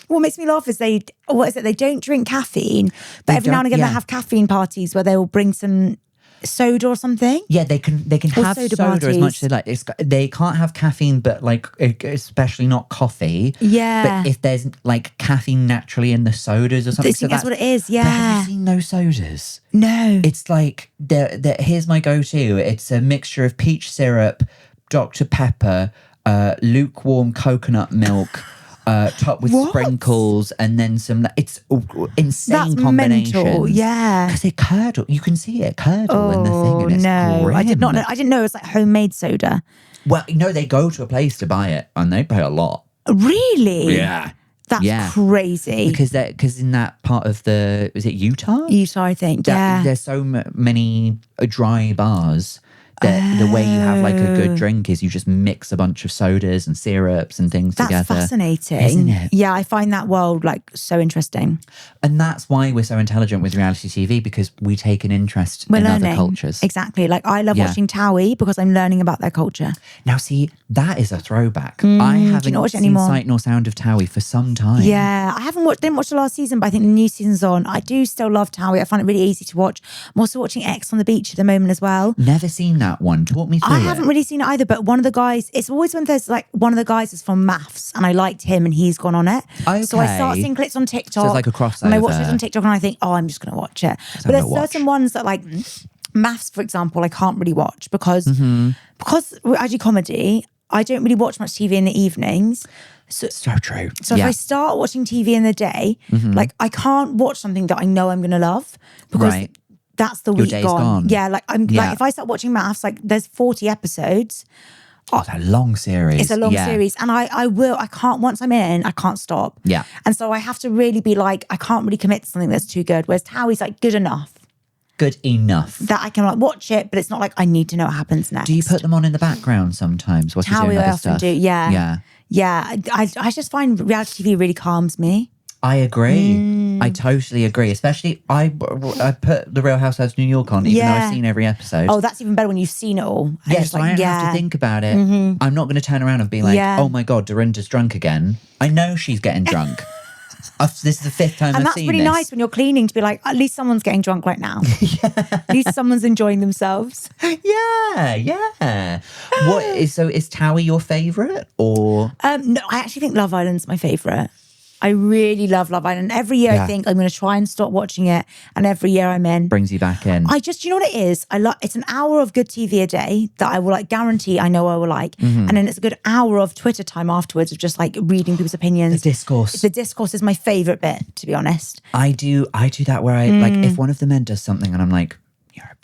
what makes me laugh is they don't drink caffeine, but every now and again they have caffeine parties where they will bring some soda or something. Yeah, they can have soda as much as they like. They can't have caffeine, but like especially not coffee. Yeah. But if there's like caffeine naturally in the sodas or something, that's what it is. Yeah. But have you seen those sodas? No. It's like here's my go-to. It's a mixture of peach syrup, Dr. Pepper, lukewarm coconut milk. Topped with sprinkles and then some. It's insane combination. Mental, yeah. Because it curdle. You can see it curdle in the thing, and it's grim. I did not know. I didn't know it was like homemade soda. Well, they go to a place to buy it, and they pay a lot. Really? Yeah. That's crazy. Because in that part of is it Utah? Utah, I think, There's so many dry bars that the way you have like a good drink is you just mix a bunch of sodas and syrups and things together. That's fascinating. Isn't it? Yeah, I find that world like so interesting. And that's why we're so intelligent with reality TV, because we take an interest in other cultures. Exactly. Like I love watching Towie because I'm learning about their culture. Now see, that is a throwback. I haven't seen sight nor sound of Towie for some time. Yeah, I didn't watch the last season, but I think the new season's on. I do still love Towie. I find it really easy to watch. I'm also watching X on the Beach at the moment as well. Never seen that one. Talk me through it. I haven't really seen it either, but one of the guys, it's always when there's like, one of the guys is from Maths and I liked him and he's gone on it. Okay. So I start seeing clips on TikTok. So it's like a crossover. And I watch it on TikTok and I think, oh, I'm just going to watch it. But there's certain ones that like, Maths, for example, I can't really watch because we're actually comedy, I don't really watch much TV in the evenings. So true. So if I start watching TV in the day, like I can't watch something that I know I'm going to love because that's the week gone. Yeah, like like if I start watching Maths, like there's 40 episodes. Oh, it's a long series. It's a long series. And I can't, once I'm in, I can't stop. Yeah. And so I have to really be like, I can't really commit to something that's too good. Whereas Towie's like good enough. Good enough. That I can like watch it, but it's not like I need to know what happens next. Do you put them on in the background sometimes? What's Towie, I often stuff? do, yeah. I just find reality TV really calms me. I agree. I totally agree. Especially, I put the Real Housewives of New York on, even though I've seen every episode. Oh, that's even better when you've seen it all. Yes, so I don't have to think about it. I'm not going to turn around and be like, oh my God, Dorinda's drunk again. I know she's getting drunk. This is the fifth time I've seen this. And that's really nice when you're cleaning to be like, at least someone's getting drunk right now. At least someone's enjoying themselves. Yeah. Is Towie your favourite or? No, I actually think Love Island's my favourite. I really love Love Island. Every year I think I'm going to try and stop watching it. And every year I'm in. Brings you back in. You know what it is? It's an hour of good TV a day that I will like guarantee I know I will like. And then it's a good hour of Twitter time afterwards of just like reading people's opinions. The discourse. The discourse is my favourite bit, to be honest. I do that where I like if one of the men does something and I'm like,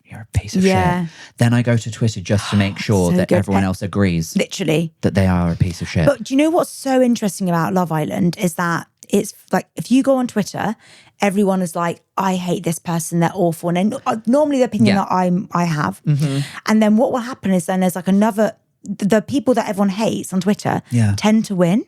you're a piece of shit. Then I go to Twitter just to make sure that everyone else agrees. Literally. That they are a piece of shit. But do you know what's so interesting about Love Island is that it's like, if you go on Twitter, everyone is like, I hate this person, they're awful. And then normally the opinion that I have. And then what will happen is then there's like the people that everyone hates on Twitter tend to win.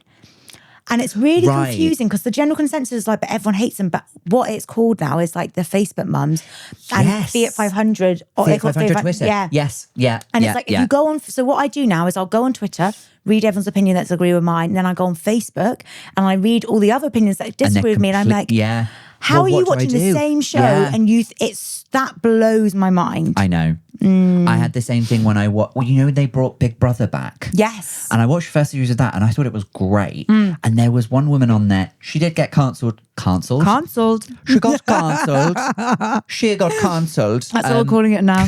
And it's really confusing because the general consensus is like, but everyone hates them. But what it's called now is like the Facebook mums and Fiat 500. Or Fiat 500 Twitter. Yeah. Yes. Yeah. And it's like, if you go on, so what I do now is I'll go on Twitter, read everyone's opinion that's agree with mine. And then I go on Facebook and I read all the other opinions that disagree with me. And I'm like, how are you watching the same show? And that blows my mind. I know. I had the same thing when I watched, they brought Big Brother back. Yes. And I watched the first series of that and I thought it was great. And there was one woman on there, she did get cancelled. Cancelled? She got cancelled. She got cancelled. That's what we're calling it now.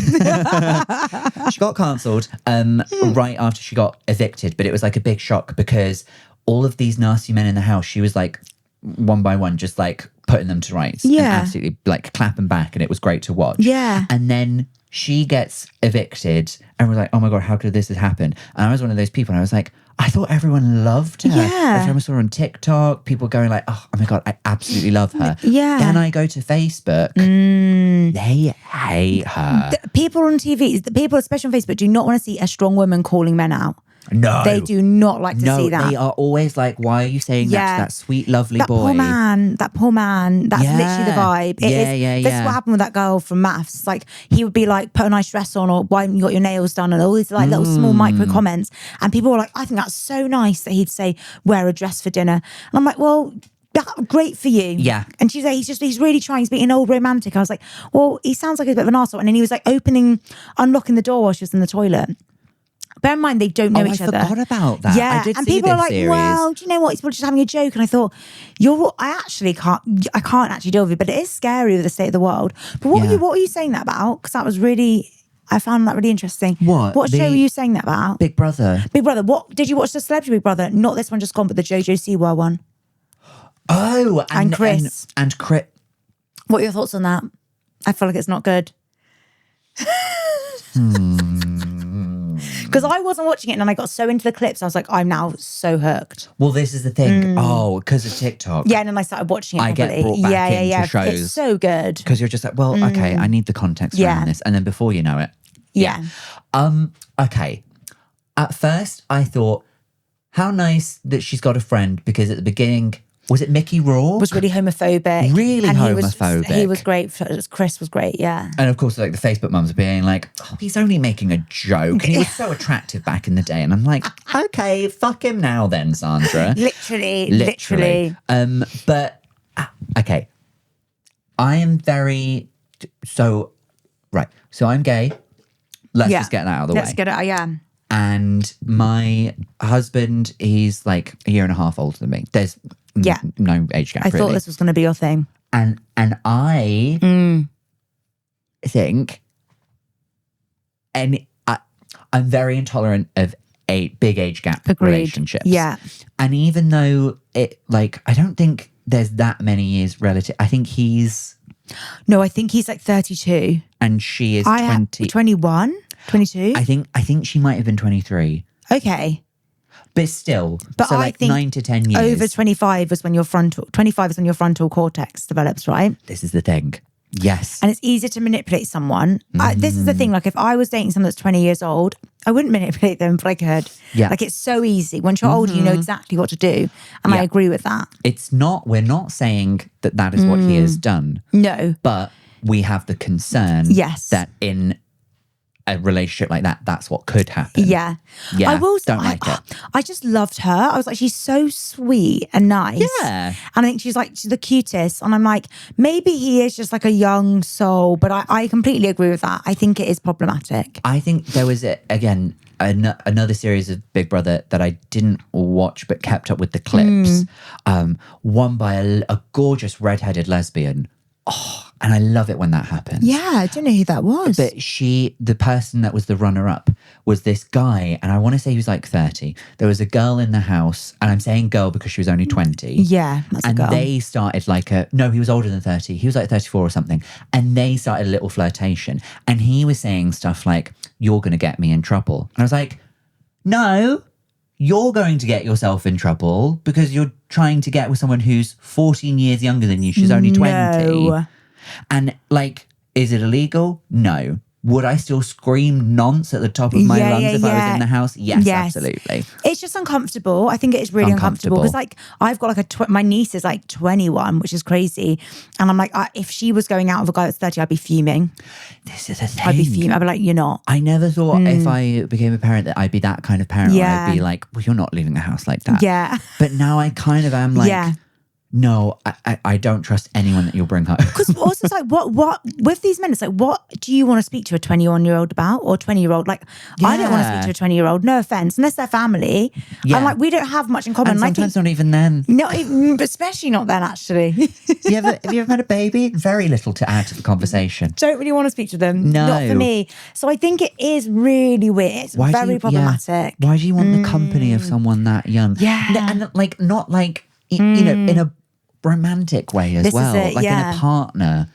She got cancelled right after she got evicted. But it was like a big shock because all of these nasty men in the house, she was like, one by one, just like putting them to rights. And absolutely like clapping back. And it was great to watch. Yeah. And then she gets evicted and we're like, oh my God, how could this have happened? And I was one of those people and I was like, I thought everyone loved her. Every time I saw her on TikTok, people going like, oh my God, I absolutely love her. Yeah. Then I go to Facebook, they hate her. People on TV, people especially on Facebook, do not want to see a strong woman calling men out. No. They do not like to see that. They are always like, why are you saying that to that sweet, lovely boy? That poor man. That's literally the vibe. This is what happened with that girl from Maths. It's like, he would be like, put a nice dress on, or why haven't you got your nails done? And all these like little small micro comments. And people were like, I think that's so nice that he'd say, wear a dress for dinner. And I'm like, well, great for you. Yeah. And she's like, he's really trying, he's being an old romantic. I was like, well, he sounds like a bit of an arsehole. And then he was like unlocking the door while she was in the toilet. Bear in mind, they don't know each other. I forgot about that. Yeah, I did and see people this are like, series. well, do you know what? He's probably just having a joke. And I thought, I can't actually deal with it, but it is scary with the state of the world. But what were you saying that about? Because that was really, I found that really interesting. What show were you saying that about? Big Brother. Big Brother. What did you watch? The Celebrity Big Brother? Not this one just gone, but the Jojo Siwa one. Oh, and Chris. And Chris. What are your thoughts on that? I feel like it's not good. Because I wasn't watching it and then I got so into the clips, I was like, I'm now so hooked. Well, this is the thing. Oh, because of TikTok. Yeah, and then I started watching it properly. I get brought back into shows. It's so good. Because you're just like, well, okay, I need the context around this. And then before you know it. Yeah. Okay. At first, I thought, how nice that she's got a friend, because at the beginning, was it Mickey Rourke? Was really homophobic. Really and homophobic. He was great. Chris was great, yeah. And of course, like the Facebook mums are being like, oh, he's only making a joke. And he was so attractive back in the day. And I'm like, okay, fuck him now then, Sandra. Literally. But, okay. I am very, so I'm gay. Let's just get that out of the way. Let's get it, yeah. And my husband, he's like a year and a half older than me. There's no age gap, I thought this was going to be your thing. And I think, and I'm very intolerant of big age gap relationships. Yeah. And even though I don't think there's that many years relative. I think he's... No, I think he's like 32. And she is 20. 21? 22? I think she might have been 23. Okay. But still, but so I like think 9 to 10 years. Over 25 is when your frontal cortex develops, right? This is the thing. Yes. And it's easier to manipulate someone. This is the thing, like if I was dating someone that's 20 years old, I wouldn't manipulate them, but I could. Yeah. Like it's so easy. Once you're older, you know exactly what to do. And I agree with that. We're not saying that is what he has done. No. But we have the concern that in a relationship like that, that's what could happen. Yeah. I like it. I just loved her. I was like, she's so sweet and nice. Yeah. And I think she's the cutest. And I'm like, maybe he is just like a young soul, but I completely agree with that. I think it is problematic. I think there was, another series of Big Brother that I didn't watch but kept up with the clips. One by a gorgeous redheaded lesbian. Oh, and I love it when that happens. Yeah, I don't know who that was. But the person that was the runner-up was this guy, and I want to say he was like 30. There was a girl in the house, and I'm saying girl because she was only 20. Yeah, that's a girl. And they started he was older than 30. He was like 34 or something. And they started a little flirtation. And he was saying stuff like, you're going to get me in trouble. And I was like, no, you're going to get yourself in trouble because you're trying to get with someone who's 14 years younger than you. She's only 20. No. And is it illegal? No. Would I still scream nonce at the top of my lungs if I was in the house? Yes, absolutely. It's just uncomfortable. I think it is really uncomfortable because I've got my niece is like 21, which is crazy. And I'm like, if she was going out with a guy that's 30, I'd be fuming. This is a thing. I'd be fuming. I'd be like, you're not. I never thought if I became a parent that I'd be that kind of parent. Yeah. I'd be like, well, you're not leaving the house like that. Yeah. But now I kind of am like, no, I don't trust anyone that you'll bring home. Because also it's like, what with these men, it's like, what do you want to speak to a 21-year-old about or 20-year-old? Like, I don't want to speak to a 20-year-old, no offense, unless they're family. Yeah. I'm like, we don't have much in common. And sometimes not even then. Not even, especially not then, actually. Have you ever had a baby? Very little to add to the conversation. Don't really want to speak to them. No. Not for me. So I think it is really weird. It's very problematic. Why do you want the company of someone that young? Yeah. And not like, in a romantic way as well, in a partner.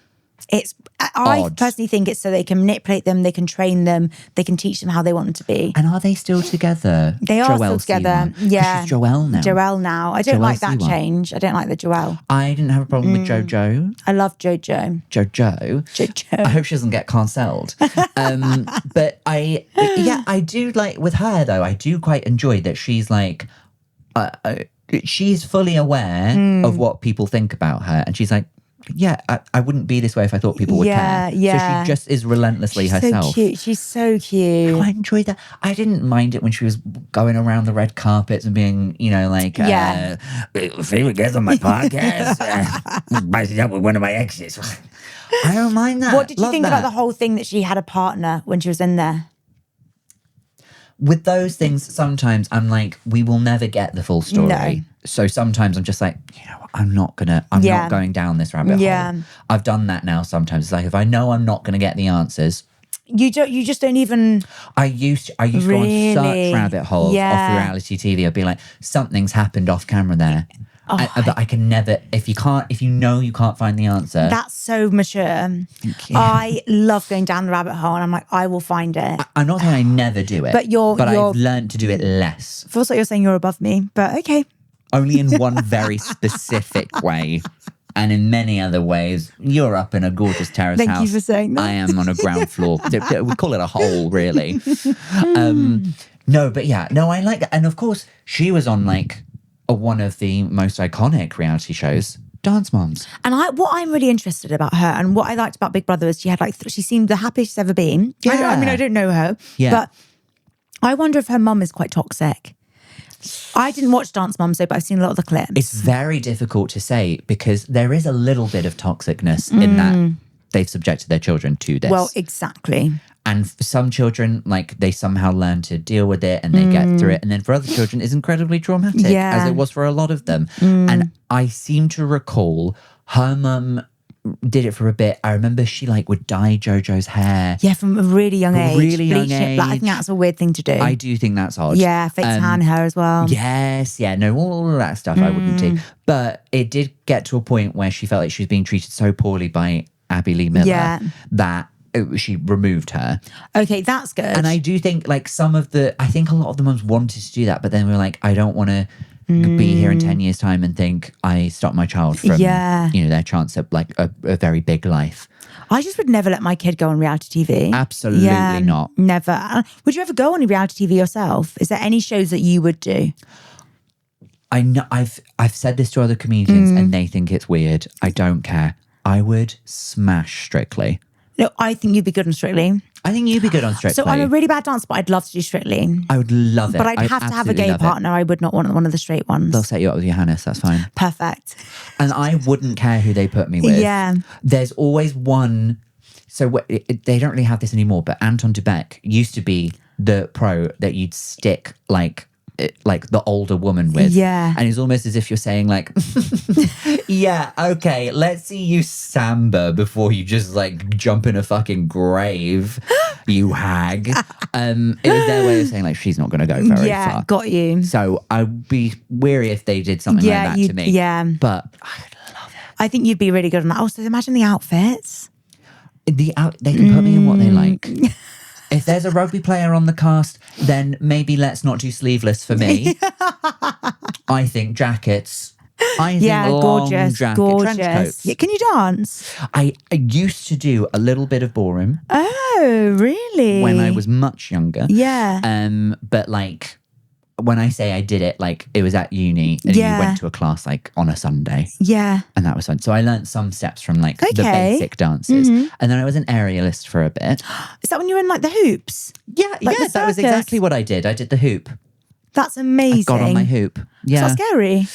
I personally think it's so they can manipulate them, they can train them, they can teach them how they want them to be. And are they still together? They are still together. Yeah, she's Joelle now. Joelle now. I don't like that change. I don't like the Joelle. I didn't have a problem with Jojo. I love Jojo. Jojo. I hope she doesn't get cancelled. But I do like with her though. I do quite enjoy that she's like. She's fully aware of what people think about her. And she's like, I wouldn't be this way if I thought people would care. Yeah. So she just is relentlessly herself. So cute. She's so cute. Oh, I enjoyed that. I didn't mind it when she was going around the red carpets and being, favorite guest on my podcast. Biting up with one of my exes. I don't mind that. What did you think about the whole thing that she had a partner when she was in there? With those things, sometimes I'm like, we will never get the full story. No. So sometimes I'm just like, I'm not going down this rabbit hole. I've done that now sometimes. It's like, if I know I'm not going to get the answers. You just don't even. I used to go on such rabbit holes off reality TV. I'd be like, something's happened off camera there. But I can never, if you know you can't find the answer. That's so mature. Thank you. I love going down the rabbit hole and I'm like, I will find it. I'm not saying I never do it. But I've learned to do it less. Feels like you're saying you're above me, but okay. Only in one very specific way. And in many other ways, you're up in a gorgeous terrace house. Thank you for saying that. I am on a ground floor. We call it a hole, really. No, but yeah. No, I like that. And of course, she was on like one of the most iconic reality shows, Dance Moms. And what I'm really interested about her and what I liked about Big Brother is she had she seemed the happiest she's ever been. Yeah. I mean, I don't know her, but I wonder if her mum is quite toxic. I didn't watch Dance Moms though, but I've seen a lot of the clips. It's very difficult to say because there is a little bit of toxicness in that they've subjected their children to this. Well, exactly. And for some children, like they somehow learn to deal with it and they get through it. And then for other children, it's incredibly traumatic, as it was for a lot of them. And I seem to recall her mum did it for a bit. I remember she would dye Jojo's hair. Yeah, from a really young age. Really young age. I think that's a weird thing to do. I do think that's odd. Yeah, fake tan hair as well. Yes, yeah, no, all of that stuff I wouldn't do. But it did get to a point where she felt like she was being treated so poorly by Abby Lee Miller that she removed her. Okay, that's good. And I do think I think a lot of the mums wanted to do that, but then we were like, I don't want to be here in 10 years' time and think I stopped my child from, their chance at a very big life. I just would never let my kid go on reality TV. Absolutely not. Never. Would you ever go on reality TV yourself? Is there any shows that you would do? I know I've said this to other comedians and they think it's weird. I don't care. I would smash Strictly. No, I think you'd be good on Strictly. I think you'd be good on Strictly. So I'm a really bad dancer, but I'd love to do Strictly. I would love it. But I'd have to have a gay partner. I would not want one of the straight ones. They'll set you up with Johannes, that's fine. Perfect. And I wouldn't care who they put me with. Yeah. There's always one. So they don't really have this anymore, but Anton Dubek used to be the pro that you'd stick the older woman with. Yeah. And it's almost as if you're saying yeah, okay, let's see you samba before you just jump in a fucking grave, you hag. It was their way of saying she's not going to go very far. Yeah, got you. So I'd be weary if they did something like that to me. Yeah. But I'd love it. I think you'd be really good on that. Also, imagine the outfits. They can put me in what they like. If there's a rugby player on the cast, then maybe let's not do sleeveless for me. I think jackets. I think long jacket, trench coats. Yeah, can you dance? I used to do a little bit of ballroom. Oh, really? When I was much younger. Yeah. But when I say I did it, it was at uni and you went to a class on a Sunday. Yeah. And that was fun. So I learned some steps from the basic dances. And then I was an aerialist for a bit. Is that when you were in the hoops? Yeah, that was exactly what I did. I did the hoop. That's amazing. I got on my hoop. Yeah. Is that scary?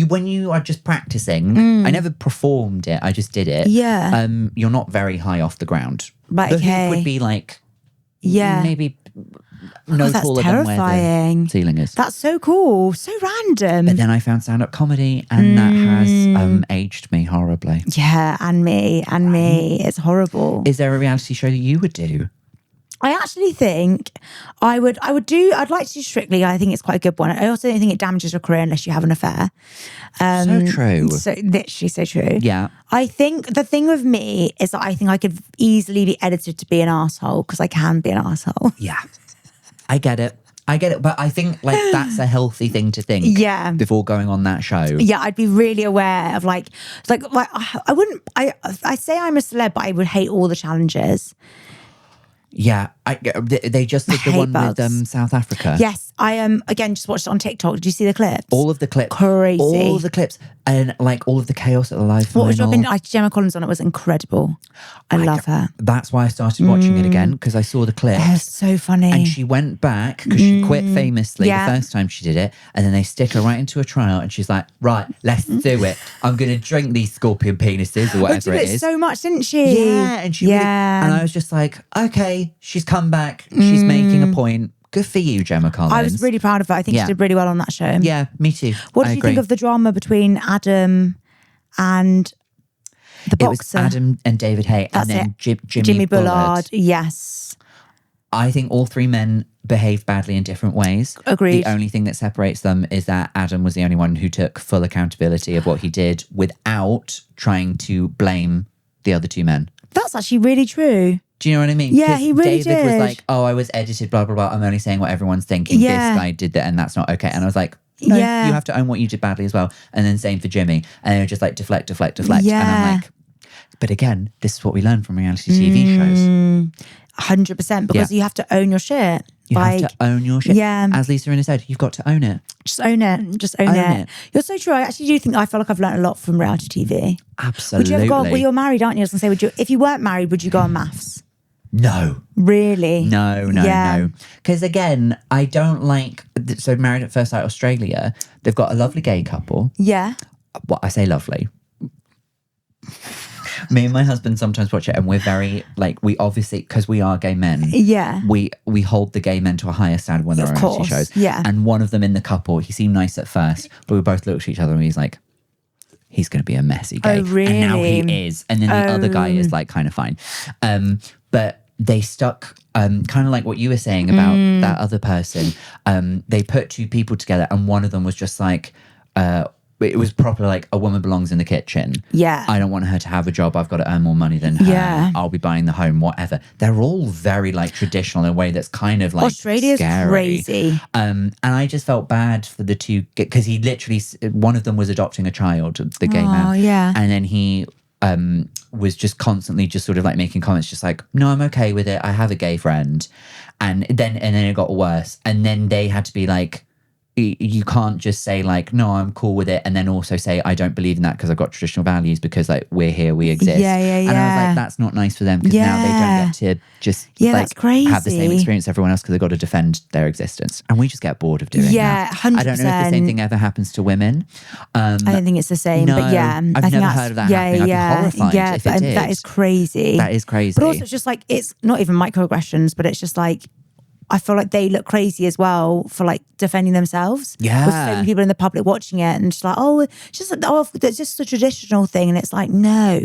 When you are just practicing, I never performed it, I just did it. Yeah. You're not very high off the ground. Right, the hoop would be maybe that's taller terrifying. than where the ceiling is. That's so cool. So random. But then I found stand-up comedy and that has aged me horribly. Yeah, and me. It's horrible. Is there a reality show that you would do? I actually think I'd like to do Strictly. I think it's quite a good one. I also don't think it damages your career unless you have an affair. So true. So literally so true. Yeah. I think the thing with me is that I think I could easily be edited to be an arsehole because I can be an arsehole. Yeah. I get it. But I think that's a healthy thing to think. Yeah. Before going on that show. Yeah, I'd be really aware of I say I'm a celeb, but I would hate all the challenges. Yeah, they just did the one with South Africa. Yes, I again just watched it on TikTok. Did you see the clips? All of the clips, crazy. All of the clips, and all of the chaos at the live final. What was your opinion? Gemma Collins on it was incredible. I love her. That's why I started watching it again because I saw the clips. It was so funny. And she went back because she quit famously the first time she did it, and then they stick her right into a trial, and she's like, "Right, let's do it. I'm going to drink these scorpion penises or whatever it is." So much, didn't she? Yeah, and she really, and I was just like, okay, she's come back. She's making a point. Good for you, Gemma Collins. I was really proud of her. I think she did really well on that show. Yeah, me too. What did you think of the drama between Adam and the boxer? It was Adam and David Haye, and then Jimmy Bullard. Yes. I think all three men behaved badly in different ways. Agreed. The only thing that separates them is that Adam was the only one who took full accountability of what he did without trying to blame the other two men. That's actually really true. Do you know what I mean? Yeah, he really David did. was like, oh, I was edited, blah, blah, blah. I'm only saying what everyone's thinking. Yeah. This guy did that and that's not okay. And I was like, no, you have to own what you did badly as well. And then same for Jimmy. And they were just like, deflect. Yeah. And I'm like, but again, this is what we learn from reality TV shows. 100%, because you have to own your shit. You have to own your shit. Yeah. As Lisa Rinna said, you've got to own it. Just own it. Just own it. You're so true. I actually do think, I feel like I've learned a lot from reality TV. Absolutely. Would you ever go, well, you're married, aren't you? I was going to say, if you weren't married, would you go on maths? No. Really? No. Because again, I don't like, so Married at First Sight Australia, they've got a lovely gay couple. Yeah. Well, I say lovely. Me and my husband sometimes watch it and we're very, like, we obviously, because we are gay men. Yeah. We hold the gay men to a higher standard when they're on reality shows. Yeah. And one of them in the couple, he seemed nice at first, but we both looked at each other and he's like, he's going to be a messy gay. Oh, really? And now he is. And then the other guy is like kind of fine. But they stuck, kind of like what you were saying about that other person. They put two people together and one of them was just like, it was proper like a woman belongs in the kitchen. Yeah. I don't want her to have a job. I've got to earn more money than her. Yeah. I'll be buying the home, whatever. They're all very like traditional in a way that's kind of like Australia's scary. Crazy. And I just felt bad for the two, because he literally, one of them was adopting a child, the gay man. Oh, yeah. And then he was just constantly just sort of like making comments just like, no, I'm okay with it. I have a gay friend. And then it got worse. And then they had to be like, you can't just say like, no, I'm cool with it, and then also say I don't believe in that because I've got traditional values, because like we're here, we exist. Yeah. And I was like, that's not nice for them, because now they don't get to just like that's crazy. have the same experience as everyone else, because they've got to defend their existence, and we just get bored of doing that. 100%. I don't know if the same thing ever happens to women. I don't think it's the same, no, but yeah, I've never heard of that happening. I'd be horrified if it did. That is crazy. That is crazy. But also, it's just like, it's not even microaggressions, but it's just like, I feel like they look crazy as well for like defending themselves. Yeah. With so many people in the public watching it and just like, it's just it's just a traditional thing. And it's like, no.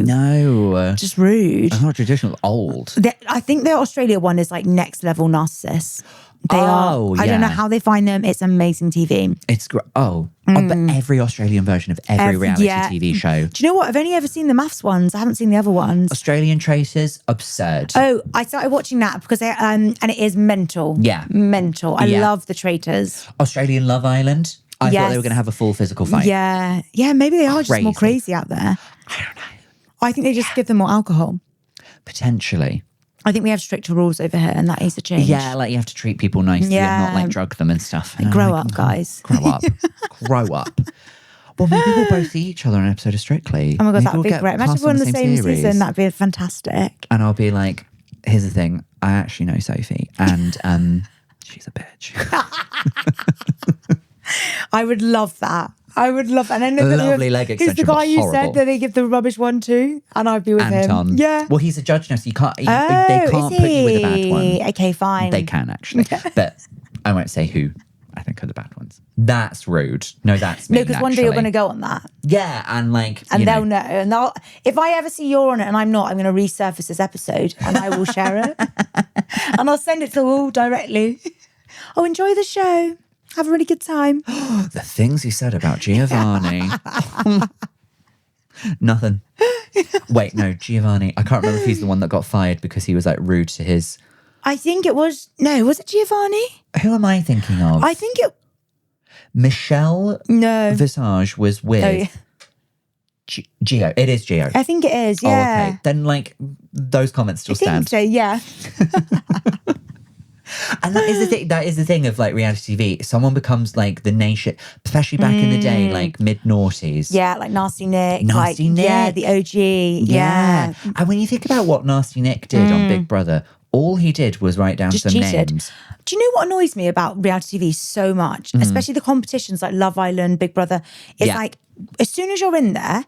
Just rude. It's not traditional, it's old. I think the Australia one is like next level narcissists. They are. I don't know how they find them. It's amazing TV. It's great. But every Australian version of every reality TV show. Do you know what? I've only ever seen the maths ones. I haven't seen the other ones. Australian Traitors, absurd. Oh, I started watching that because and it is mental. Yeah. Mental. I love the Traitors. Australian Love Island. I thought they were going to have a full physical fight. Yeah. Yeah, maybe they are just more crazy out there. I don't know. I think they just give them more alcohol. Potentially. I think we have stricter rules over here, and that needs to change. Yeah, like you have to treat people nicely and not like drug them and stuff. And grow up, guys. Grow up. Grow up. Well, maybe we'll both see each other on an episode of Strictly. Oh my God, maybe that'd be great. Imagine if we're on the same season. That'd be fantastic. And I'll be like, here's the thing. I actually know Sophie, and she's a bitch. I would love that. And then lovely leg extension. Who's the guy you said that they give the rubbish one to? And I'd be with Anton. him. Yeah. Well, he's a judge now, so you can't. They can't put you with a bad one. Okay, fine. They can actually, but I won't say who I think are the bad ones. That's rude. No, that's mean, no, because one day you're going to go on that. Yeah, and like, and they'll know. And if I ever see you're on it and I'm not, I'm going to resurface this episode and I will share it, and I'll send it to all directly. Oh, enjoy the show. Have a really good time. The things you said about Giovanni. Nothing. Wait, no, Giovanni. I can't remember if he's the one that got fired because he was like rude to his... I think it was... No, was it Giovanni? Who am I thinking of? I think it... Michelle Visage was with... Gio. It is Gio. I think it is, yeah. Oh, okay. Then like those comments still stand. I think so, yeah. And that is the thing of like reality TV. Someone becomes like the nation, especially back in the day, like mid-noughties. Yeah, like Nasty Nick. Nick. Yeah, the OG. Yeah. And when you think about what Nasty Nick did on Big Brother, all he did was write down some names. Do you know what annoys me about reality TV so much? Especially the competitions like Love Island, Big Brother. It's like, as soon as you're in there,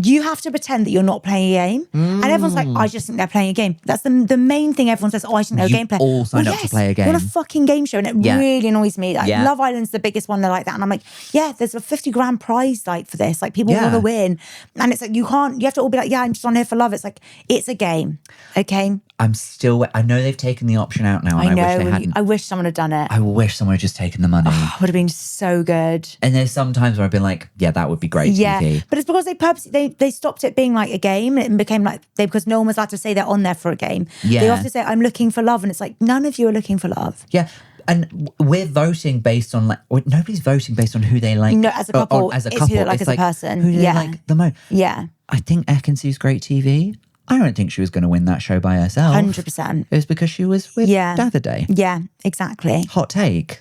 you have to pretend that you're not playing a game. And everyone's like, I just think they're playing a game. That's the main thing everyone says, I think they're a game player. All signed up to play a game. You're on a fucking game show, and it really annoys me. Like, Love Island's the biggest one, they're like that. And I'm like, there's a 50 grand prize like for this. Like, people want to win. And it's like, you have to all be like, I'm just on here for love. It's like, it's a game. Okay? I know they've taken the option out now, and I wish they hadn't. I wish someone had done it. I wish someone had just taken the money. Would have been so good. And there's some times where I've been like, yeah, that would be great TV. But it's because they stopped it being like a game. It became like, because no one was allowed to say they're on there for a game. Yeah. They often say, I'm looking for love. And it's like, none of you are looking for love. Yeah. And we're voting based on nobody's voting based on who they like. No, as a couple. As a it's couple. who they like as a person. Who do they like the most? Yeah. I think Ekin-Su's great TV. I don't think she was going to win that show by herself. 100%. It was because she was with Davide. Yeah, exactly. Hot take.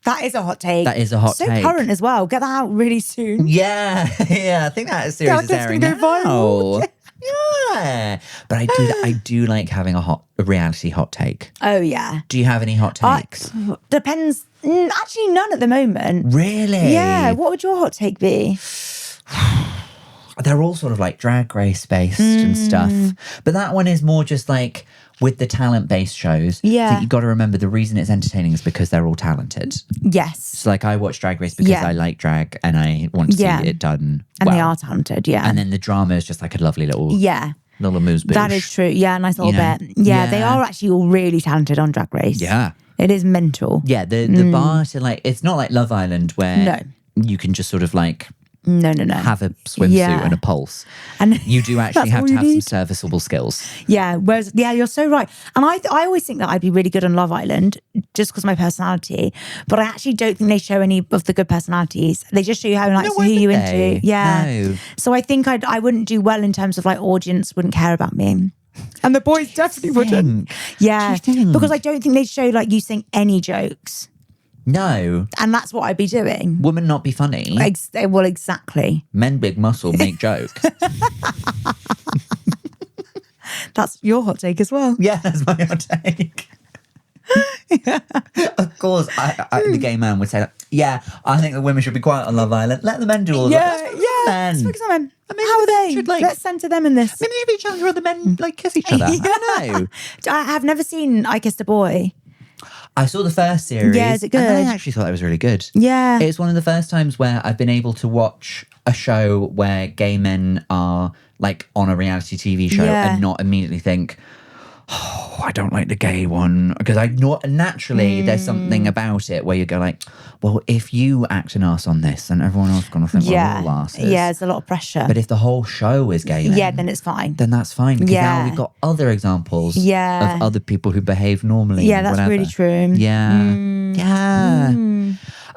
That is a hot take. That is a hot take. So current as well. Get that out really soon. Yeah. I think that series is airing now. Viral. Yeah. But I do like having a reality hot take. Oh, yeah. Do you have any hot takes? Depends. Actually, none at the moment. Really? Yeah. What would your hot take be? They're all sort of like Drag Race based and stuff. But that one is more just like with the talent-based shows. Yeah. I think you've got to remember the reason it's entertaining is because they're all talented. Yes. So like I watch Drag Race because I like drag and I want to see it done and well. they are talented, yeah. And then the drama is just like a lovely little amuse bouche. That is true. Yeah, nice little bit. Yeah, they are actually all really talented on Drag Race. Yeah. It is mental. Yeah, the bar to like, it's not like Love Island where you can just sort of like No. have a swimsuit and a pulse. And you do actually have to have some serviceable skills. Yeah, whereas, you're so right. And I always think that I'd be really good on Love Island just because of my personality. But I actually don't think they show any of the good personalities. They just show you how who you into. Yeah. No. So I think I wouldn't do well in terms of like audience wouldn't care about me. And the boys definitely wouldn't. Yeah. Because I don't think they'd show like you saying any jokes. No. And that's what I'd be doing. Women not be funny. Well, exactly. Men big muscle make jokes. That's your hot take as well. Yeah, that's my hot take. Of course, the gay man would say, I think the women should be quiet on Love Island. Let the men do all that. Let's focus on men. How are they? Let's centre them in this. Maybe each other, the men like kiss each other. I don't know. I have never seen I Kissed a Boy. I saw the first series. Yeah, is it good? And I actually thought that was really good. Yeah. It's one of the first times where I've been able to watch a show where gay men are like on a reality TV show and not immediately think, oh, I don't like the gay one. Because naturally there's something about it where you go like, well, if you act an arse on this, then everyone else is going to think we're all arses. Yeah, there's a lot of pressure. But if the whole show is gay men, then it's fine. Then that's fine. Because now we've got other examples of other people who behave normally. Yeah, that's really true. Yeah. Yeah.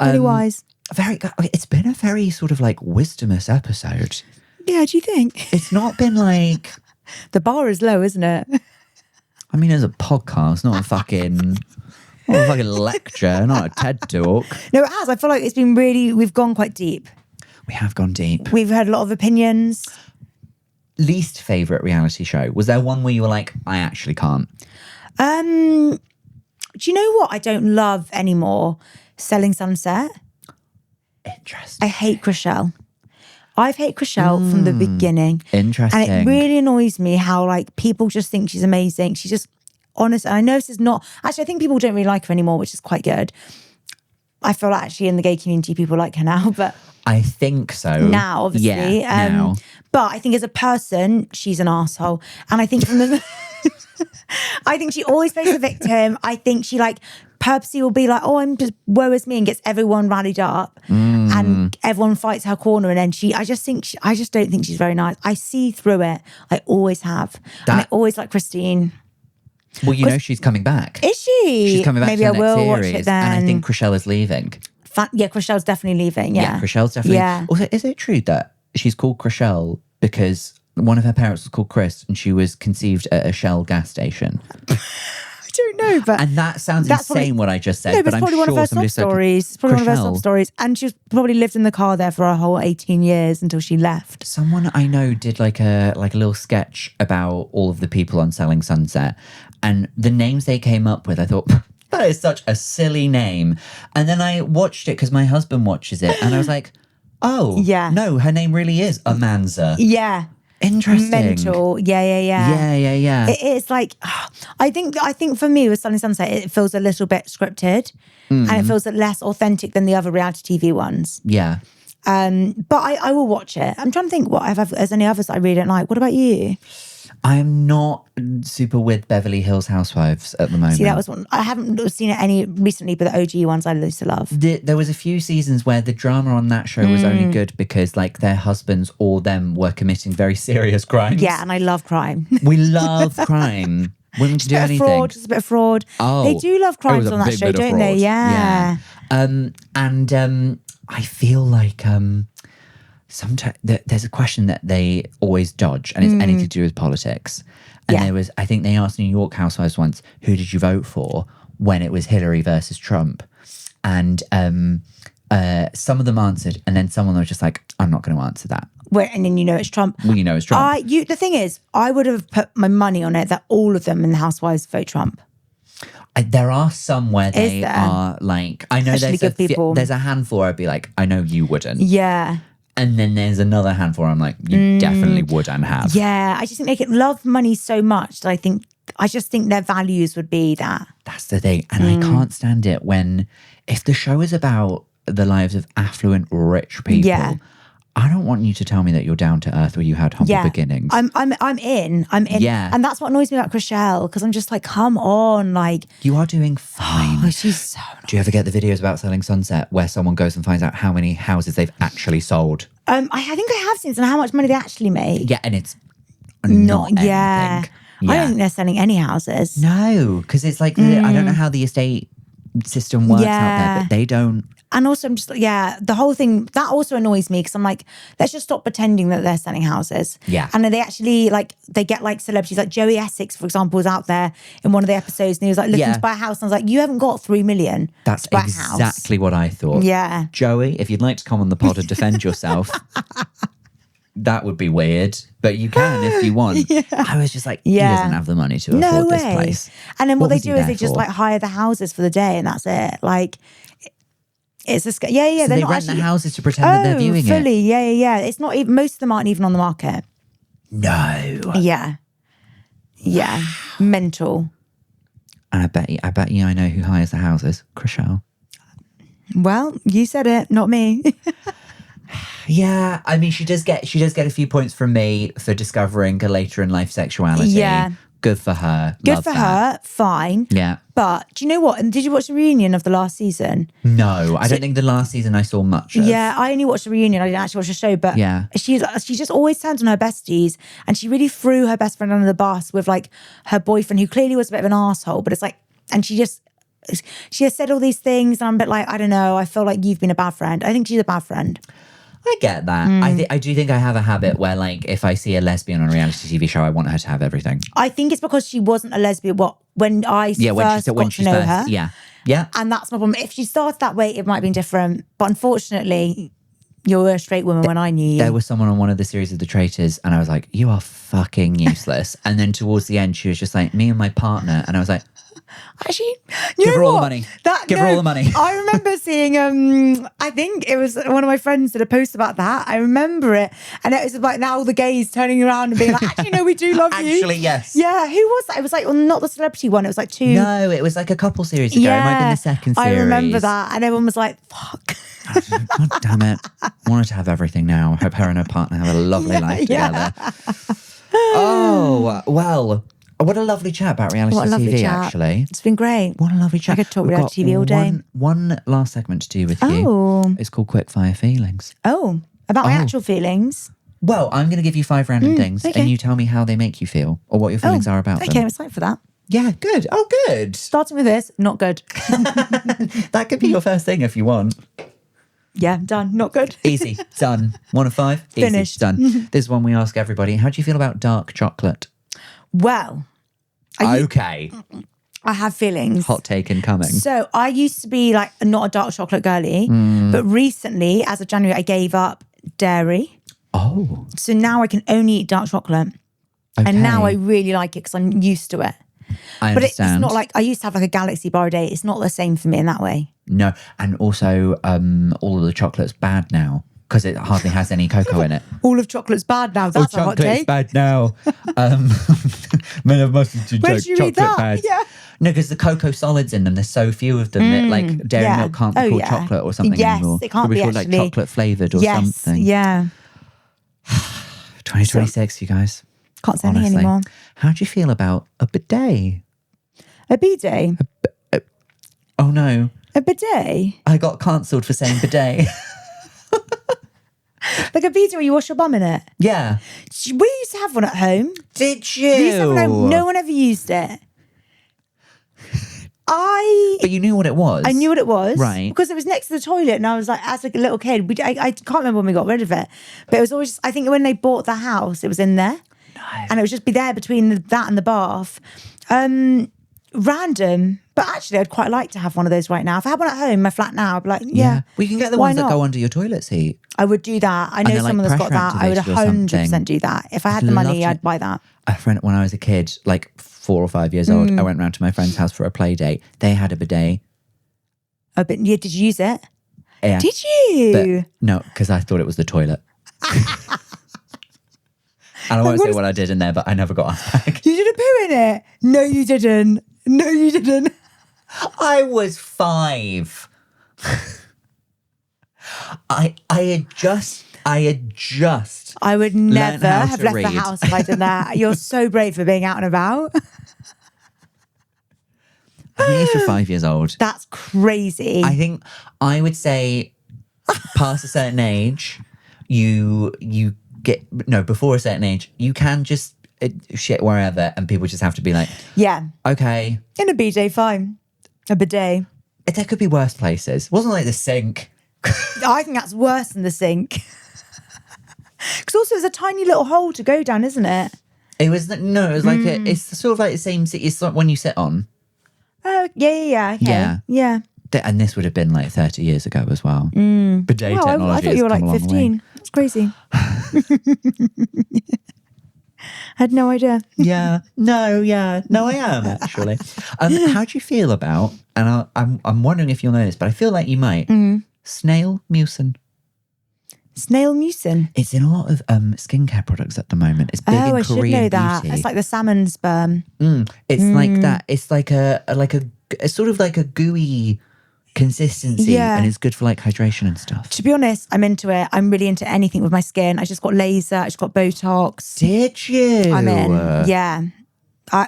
Really wise. It's been a very sort of like wisdomous episode. Yeah, do you think? It's not been like... The bar is low, isn't it? I mean, as a podcast, not a fucking lecture, not a TED talk. No, it has. I feel like it's been we've gone quite deep. We have gone deep. We've heard a lot of opinions. Least favourite reality show? Was there one where you were like, I actually can't? Do you know what I don't love anymore? Selling Sunset. Interesting. I hate Chriselle. I've hated Chriselle from the beginning. Interesting. And it really annoys me how like people just think she's amazing. She's just honest. And I know this is not... Actually, I think people don't really like her anymore, which is quite good. I feel like actually in the gay community, people like her now, but... I think so. Now, obviously. Yeah, now. But I think as a person, she's an arsehole. And I think from the... I think she always plays the victim. I think she like purposely will be like, oh, I'm just woe is me, and gets everyone rallied up and everyone fights her corner. And then I just don't think she's very nice. I see through it. I always have. And I always like Christine. Well, you know she's coming back. Is she? She's coming back Maybe to I the will next watch series. it then. And I think Chriselle is leaving. Yeah, Chriselle's definitely leaving. Yeah, Chriselle's definitely. Yeah. Also, is it true that she's called Chriselle because one of her parents was called Chris and she was conceived at a Shell gas station? I don't know, but and that sounds insane what I just said. No, but it's I'm probably sure one of her sob stories. It's probably one of her sob stories, and she's probably lived in the car there for a whole 18 years until she left. Someone I know did like a little sketch about all of the people on Selling Sunset, and the names they came up with, I thought, that is such a silly name. And then I watched it because my husband watches it, and I was like, oh, yeah, no, her name really is Amanza. Yeah. Interesting. Mental. Yeah. It is like, I think for me with Selling Sunset, it feels a little bit scripted and it feels less authentic than the other reality TV ones. Yeah. But I will watch it. I'm trying to think, there's any others that I really don't like. What about you? I'm not super with Beverly Hills Housewives at the moment. See, that was one. I haven't seen it any recently, but the OG ones I used to love. There was a few seasons where the drama on that show was only good because like their husbands or them were committing very serious crimes. Yeah, and I love crime. We love crime. Women can do anything. Just a bit of fraud. Oh, they do love crimes on that show, don't they? Yeah. I feel like sometimes there's a question that they always dodge, and it's anything to do with politics. And there was, I think they asked New York Housewives once, who did you vote for when it was Hillary versus Trump? And some of them answered, and then someone was just like, I'm not going to answer that. Wait, and then it's Trump. Well, it's Trump. The thing is, I would have put my money on it that all of them in the Housewives vote Trump. There are some where they are like, I know there's a handful where I'd be like, I know you wouldn't. Yeah. And then there's another handful where I'm like, you definitely wouldn't have. Yeah, I just think they could love money so much that I just think their values would be that. That's the thing. And I can't stand it when, if the show is about the lives of affluent, rich people, I don't want you to tell me that you're down to earth where you had humble beginnings. I'm in. Yeah. And that's what annoys me about Chrishell, because I'm just like, come on, like. You are doing fine. Oh, she's so annoying. Do you ever get the videos about Selling Sunset where someone goes and finds out how many houses they've actually sold? I think I have seen some, how much money they actually make. Yeah, and it's not anything. Yeah. I don't think they're selling any houses. No, because it's like, I don't know how the estate system works out there, but they don't. And also, I'm just, the whole thing, that also annoys me because I'm like, let's just stop pretending that they're selling houses. Yeah. And they actually, they get celebrities, like Joey Essex, for example, was out there in one of the episodes and he was like looking to buy a house. And I was like, you haven't got 3 million. That's to buy a house. Exactly what I thought. Yeah. Joey, if you'd like to come on the pod and defend yourself, that would be weird, but you can if you want. I was just like, he doesn't have the money to afford this place. And then what they do is they just hire the houses for the day and that's it. It's a so they're they not rent the houses to pretend that they're viewing fully, it. Yeah. It's not even, most of them aren't even on the market. No. Yeah. Mental. And I bet you I know who hires the houses. Chrishell. Well, you said it, not me. Yeah, I mean, she does get a few points from me for discovering a later in life sexuality. Yeah. Good for her. Good for her. Fine. Yeah. But do you know what? And did you watch the reunion of the last season? No, I don't think the last season I saw much of. Yeah, I only watched the reunion. I didn't actually watch the show. But she just always turns on her besties, and she really threw her best friend under the bus with her boyfriend, who clearly was a bit of an asshole. But it's and she has said all these things, and I'm a bit like, I don't know. I feel like you've been a bad friend. I think she's a bad friend. I get that. I do think I have a habit where, if I see a lesbian on a reality TV show, I want her to have everything. I think it's because she wasn't a lesbian. When I first got to know her. Yeah. And that's my problem. If she started that way, it might have been different. But unfortunately, you were a straight woman when I knew you. There was someone on one of the series of The Traitors, and I was like, you are fucking useless. And then towards the end, she was just like, me and my partner. And I was like, actually, give her all the money. Give her all the money. I remember seeing, I think it was one of my friends did a post about that. I remember it. And it was like now all the gays turning around and being like, actually, no, we do love you. Actually, yes. Yeah, who was that? It was not the celebrity one. It was two. No, it was a couple series ago. It might have been the second series. I remember that. And everyone was like, fuck. God damn it. I wanted to have everything now. I hope her and her partner have a lovely life together. Oh, well. What a lovely chat about reality TV, actually. It's been great. What a lovely chat. I could talk reality TV all day. One last segment to do with you. Oh. It's called Quickfire Feelings. Oh, about my actual feelings? Well, I'm going to give you 5 random things, and you tell me how they make you feel, or what your feelings are about them. Okay, I'm excited for that. Yeah, good. Oh, good. Starting with this, not good. That could be your first thing if you want. Yeah, done. Not good. Easy. Done. 1 of 5. Easy. Finished. Done. This is one we ask everybody. How do you feel about dark chocolate? Well. Okay. I have feelings. Hot take incoming. So I used to be not a dark chocolate girly, but recently, as of January, I gave up dairy. Oh. So now I can only eat dark chocolate. Okay. And now I really like it because I'm used to it. I understand. But it's not I used to have a Galaxy bar a day. It's not the same for me in that way. No. And also, all of the chocolate's bad now because it hardly has any cocoa in it. All of chocolate's bad now. That's a hot take. Chocolate's bad now. Men have mustn't do chocolate bad. Yeah. No, because the cocoa solids in them, there's so few of them that dairy milk can't be called chocolate or something anymore. Yes, it can't be called actually. chocolate flavoured or something. Yeah. 2026, you guys. Can't say anything anymore. How do you feel about a bidet? A bidet? Oh no. A bidet? I got cancelled for saying bidet. Like a bidet where you wash your bum in it? Yeah. We used to have one at home. Did you? We used to have one at home. No one ever used it. But you knew what it was. I knew what it was. Right. Because it was next to the toilet and I was like, as a little kid, I can't remember when we got rid of it. But it was always, I think when they bought the house, it was in there. No. And it would just be there between that and the bath. Random. But actually, I'd quite like to have one of those right now. If I had one at home, my flat now, I'd be like, yeah. We can get the ones that go under your toilet seat. I would do that. I know someone that's got that. I would 100% do that. If I had the money, I'd buy that. A friend, when I was a kid, like 4 or 5 years old, I went round to my friend's house for a play date. They had a bidet. Oh, but did you use it? Yeah. Did you? But no, because I thought it was the toilet. And I won't say what I did in there, but I never got asked back. You did a poo in it? No, you didn't. No, you didn't. I was 5. I had just I would never have left read. the house if I did that. You're so brave for being out and about. I think if you're 5 years old. That's crazy. I think I would say past a certain age, before a certain age, you can just shit wherever and people just have to be like, yeah. Okay. In a bidet, fine. A bidet. There could be worse places. It wasn't like the sink. I think that's worse than the sink. Because also it's a tiny little hole to go down, isn't it? It was like it's sort of like the same seat. It's like when you sit on. Oh, yeah. Okay. Yeah. And this would have been like 30 years ago as well. Bidet technology. I thought you were like 15. That's crazy. I had no idea. No, I am actually. How do you feel about? And I'm wondering if you'll know this, but I feel like you might. Snail mucin. Snail mucin. It's in a lot of skincare products at the moment. It's big in Korean I should know that. beauty. It's like the salmon sperm. It's like that. It's like a sort of like a gooey consistency, and it's good for like hydration and stuff. To be honest, I'm into it. I'm really into anything with my skin. I just got laser. I just got Botox. Did you? I'm in. Yeah.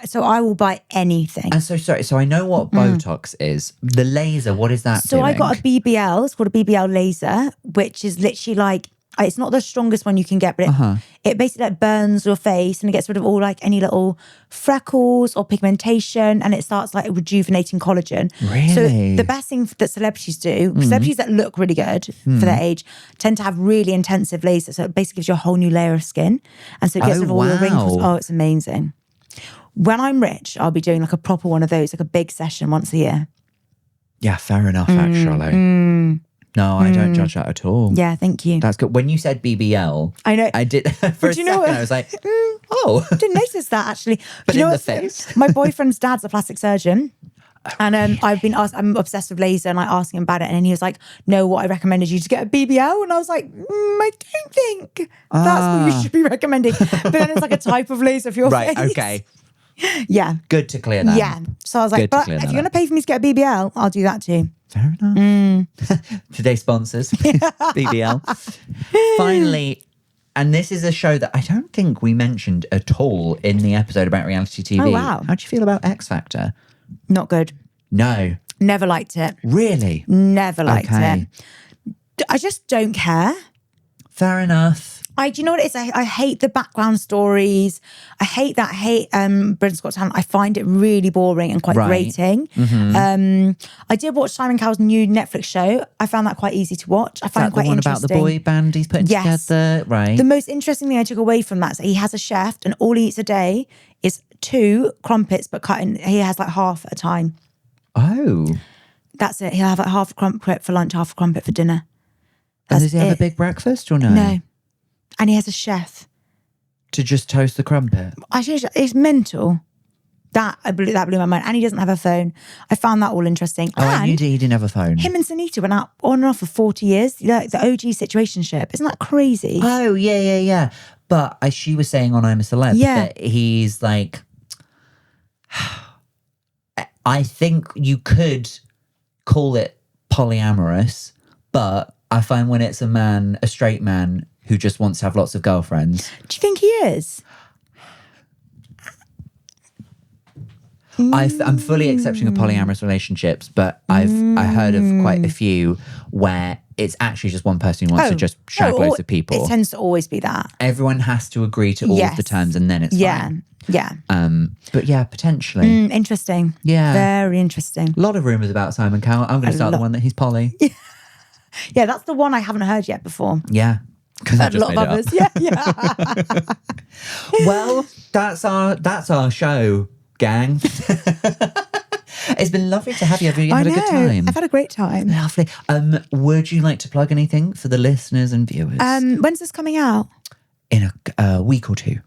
So I will buy anything. And so sorry. So I know what Botox is. The laser. What is that? So doing? I got a BBL. It's called a BBL laser, which is literally like, it's not the strongest one you can get, but it basically like burns your face and it gets rid of all like any little freckles or pigmentation, and it starts like rejuvenating collagen. Really? So the best thing that celebrities do, celebrities that look really good for their age, tend to have really intensive lasers. So it basically gives you a whole new layer of skin, and so it gets rid of all your wrinkles. Oh, it's amazing. When I'm rich, I'll be doing like a proper one of those, like a big session once a year. Yeah, fair enough, actually. No, I don't judge that at all. Yeah, thank you. That's good. When you said BBL, I know. I did for a second. I was like, oh, didn't notice that actually. But in the face. My boyfriend's dad's a plastic surgeon. And I've been asked, I'm obsessed with laser, and I asked him about it, and he was like, no, what I recommended you to get a BBL. And I was like, I don't think that's what you should be recommending. But then it's like a type of laser for your face. Right, okay. Yeah. Good to clear that. Yeah. So I was like, but if you're going to pay for me to get a BBL, I'll do that too. Fair enough. Today's sponsors, BBL. Finally, and this is a show that I don't think we mentioned at all in the episode about reality TV. Oh, wow. How do you feel about X Factor? Not good. No. Never liked it. Really? Never liked it. I just don't care. Fair enough. Do you know what it is? I hate the background stories. I hate Britain's Got Talent. I find it really boring and quite grating. I did watch Simon Cowell's new Netflix show. I found that quite easy to watch. I found it quite interesting. About the boy band he's putting together, right? The most interesting thing I took away from that is that he has a chef, and all he eats a day is 2 crumpets, but cut in. He has like half at a time. Oh, that's it. He'll have like half a crumpet for lunch, half a crumpet for dinner. And does he have a big breakfast or no? No. And he has a chef. To just toast the crumpet? It's mental. That blew my mind. And he doesn't have a phone. I found that all interesting. Oh, I knew he didn't have a phone. Him and Sunita went out on and off for 40 years. The OG situationship. Isn't that crazy? Oh, yeah. But as she was saying on I'm a Celeb, that he's like, I think you could call it polyamorous, but I find when it's a straight man who just wants to have lots of girlfriends. Do you think he is? I'm fully accepting of polyamorous relationships, but I heard of quite a few where it's actually just one person who wants to just shag loads of people. It tends to always be that. Everyone has to agree to all of the terms and then it's fine. Yeah. But yeah, potentially. Interesting. Yeah. Very interesting. A lot of rumours about Simon Cowell. I'm going to start the one that he's poly. Yeah, that's the one I haven't heard yet before. Yeah. Because I just made it up. Yeah. Well, that's our show, gang. It's been lovely to have you. Have you had a good time? I've had a great time. Lovely. Would you like to plug anything for the listeners and viewers? When's this coming out? In a week or two.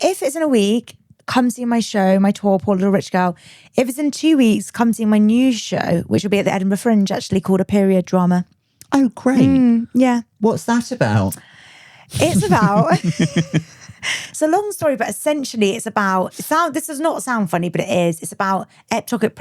If it's in a week, come see my show, my tour, Poor Little Rich Girl. If it's in 2 weeks, come see my new show, which will be at the Edinburgh Fringe, actually, called A Period Drama. Oh, great. Yeah. What's that about? It's about... It's a long story, but essentially it's about... This does not sound funny, but it is. It's about ectopic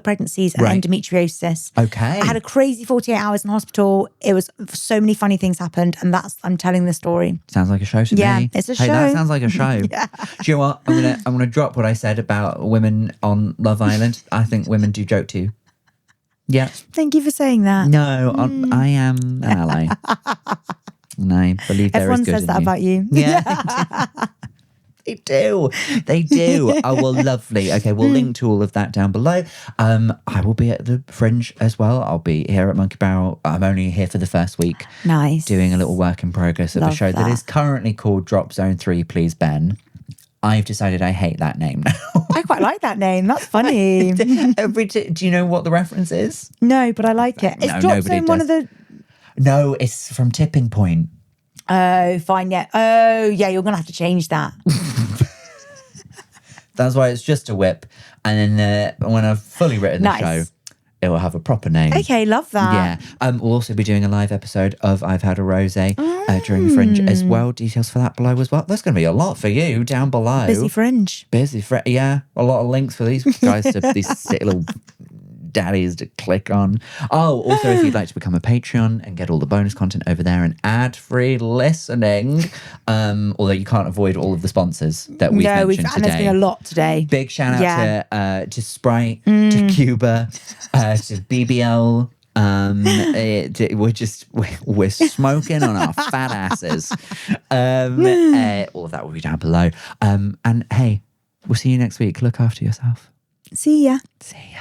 pregnancies and endometriosis. Okay. I had a crazy 48 hours in hospital. It was... So many funny things happened, and I'm telling the story. Sounds like a show to me. Yeah, it's a show. Hey, that sounds like a show. Yeah. Do you know what? I'm gonna drop what I said about women on Love Island. I think women do joke too. Yeah. Thank you for saying that. No, I am an ally. And I believe there Everyone is good says in that you. about you. Yeah. They do. They do. Oh, well, lovely. Okay, we'll link to all of that down below. I will be at the Fringe as well. I'll be here at Monkey Barrel. I'm only here for the first week. Nice. Doing a little work in progress of a show that is currently called Drop Zone 3, Please Ben. I've decided I hate that name now. I quite like that name. That's funny. Do you know what the reference is? No, but I like it. Is Drop Zone one of the... No, it's from Tipping Point. Oh, fine, yeah. Oh, yeah, you're going to have to change that. That's why it's just a whip. And then when I've fully written the show, it will have a proper name. Okay, love that. Yeah. We'll also be doing a live episode of I've Had a Rosé during Fringe as well. Details for that below as well. There's going to be a lot for you down below. Busy Fringe. Yeah. A lot of links for these guys to these silly little daddies to click on. Oh, also, if you'd like to become a Patreon and get all the bonus content over there and ad-free listening, although you can't avoid all of the sponsors that we've mentioned today. And there's been a lot today. Big shout out to Sprite, to Cuba, to BBL. We're smoking on our fat asses. All of that will be down below. And hey, we'll see you next week. Look after yourself. See ya. See ya.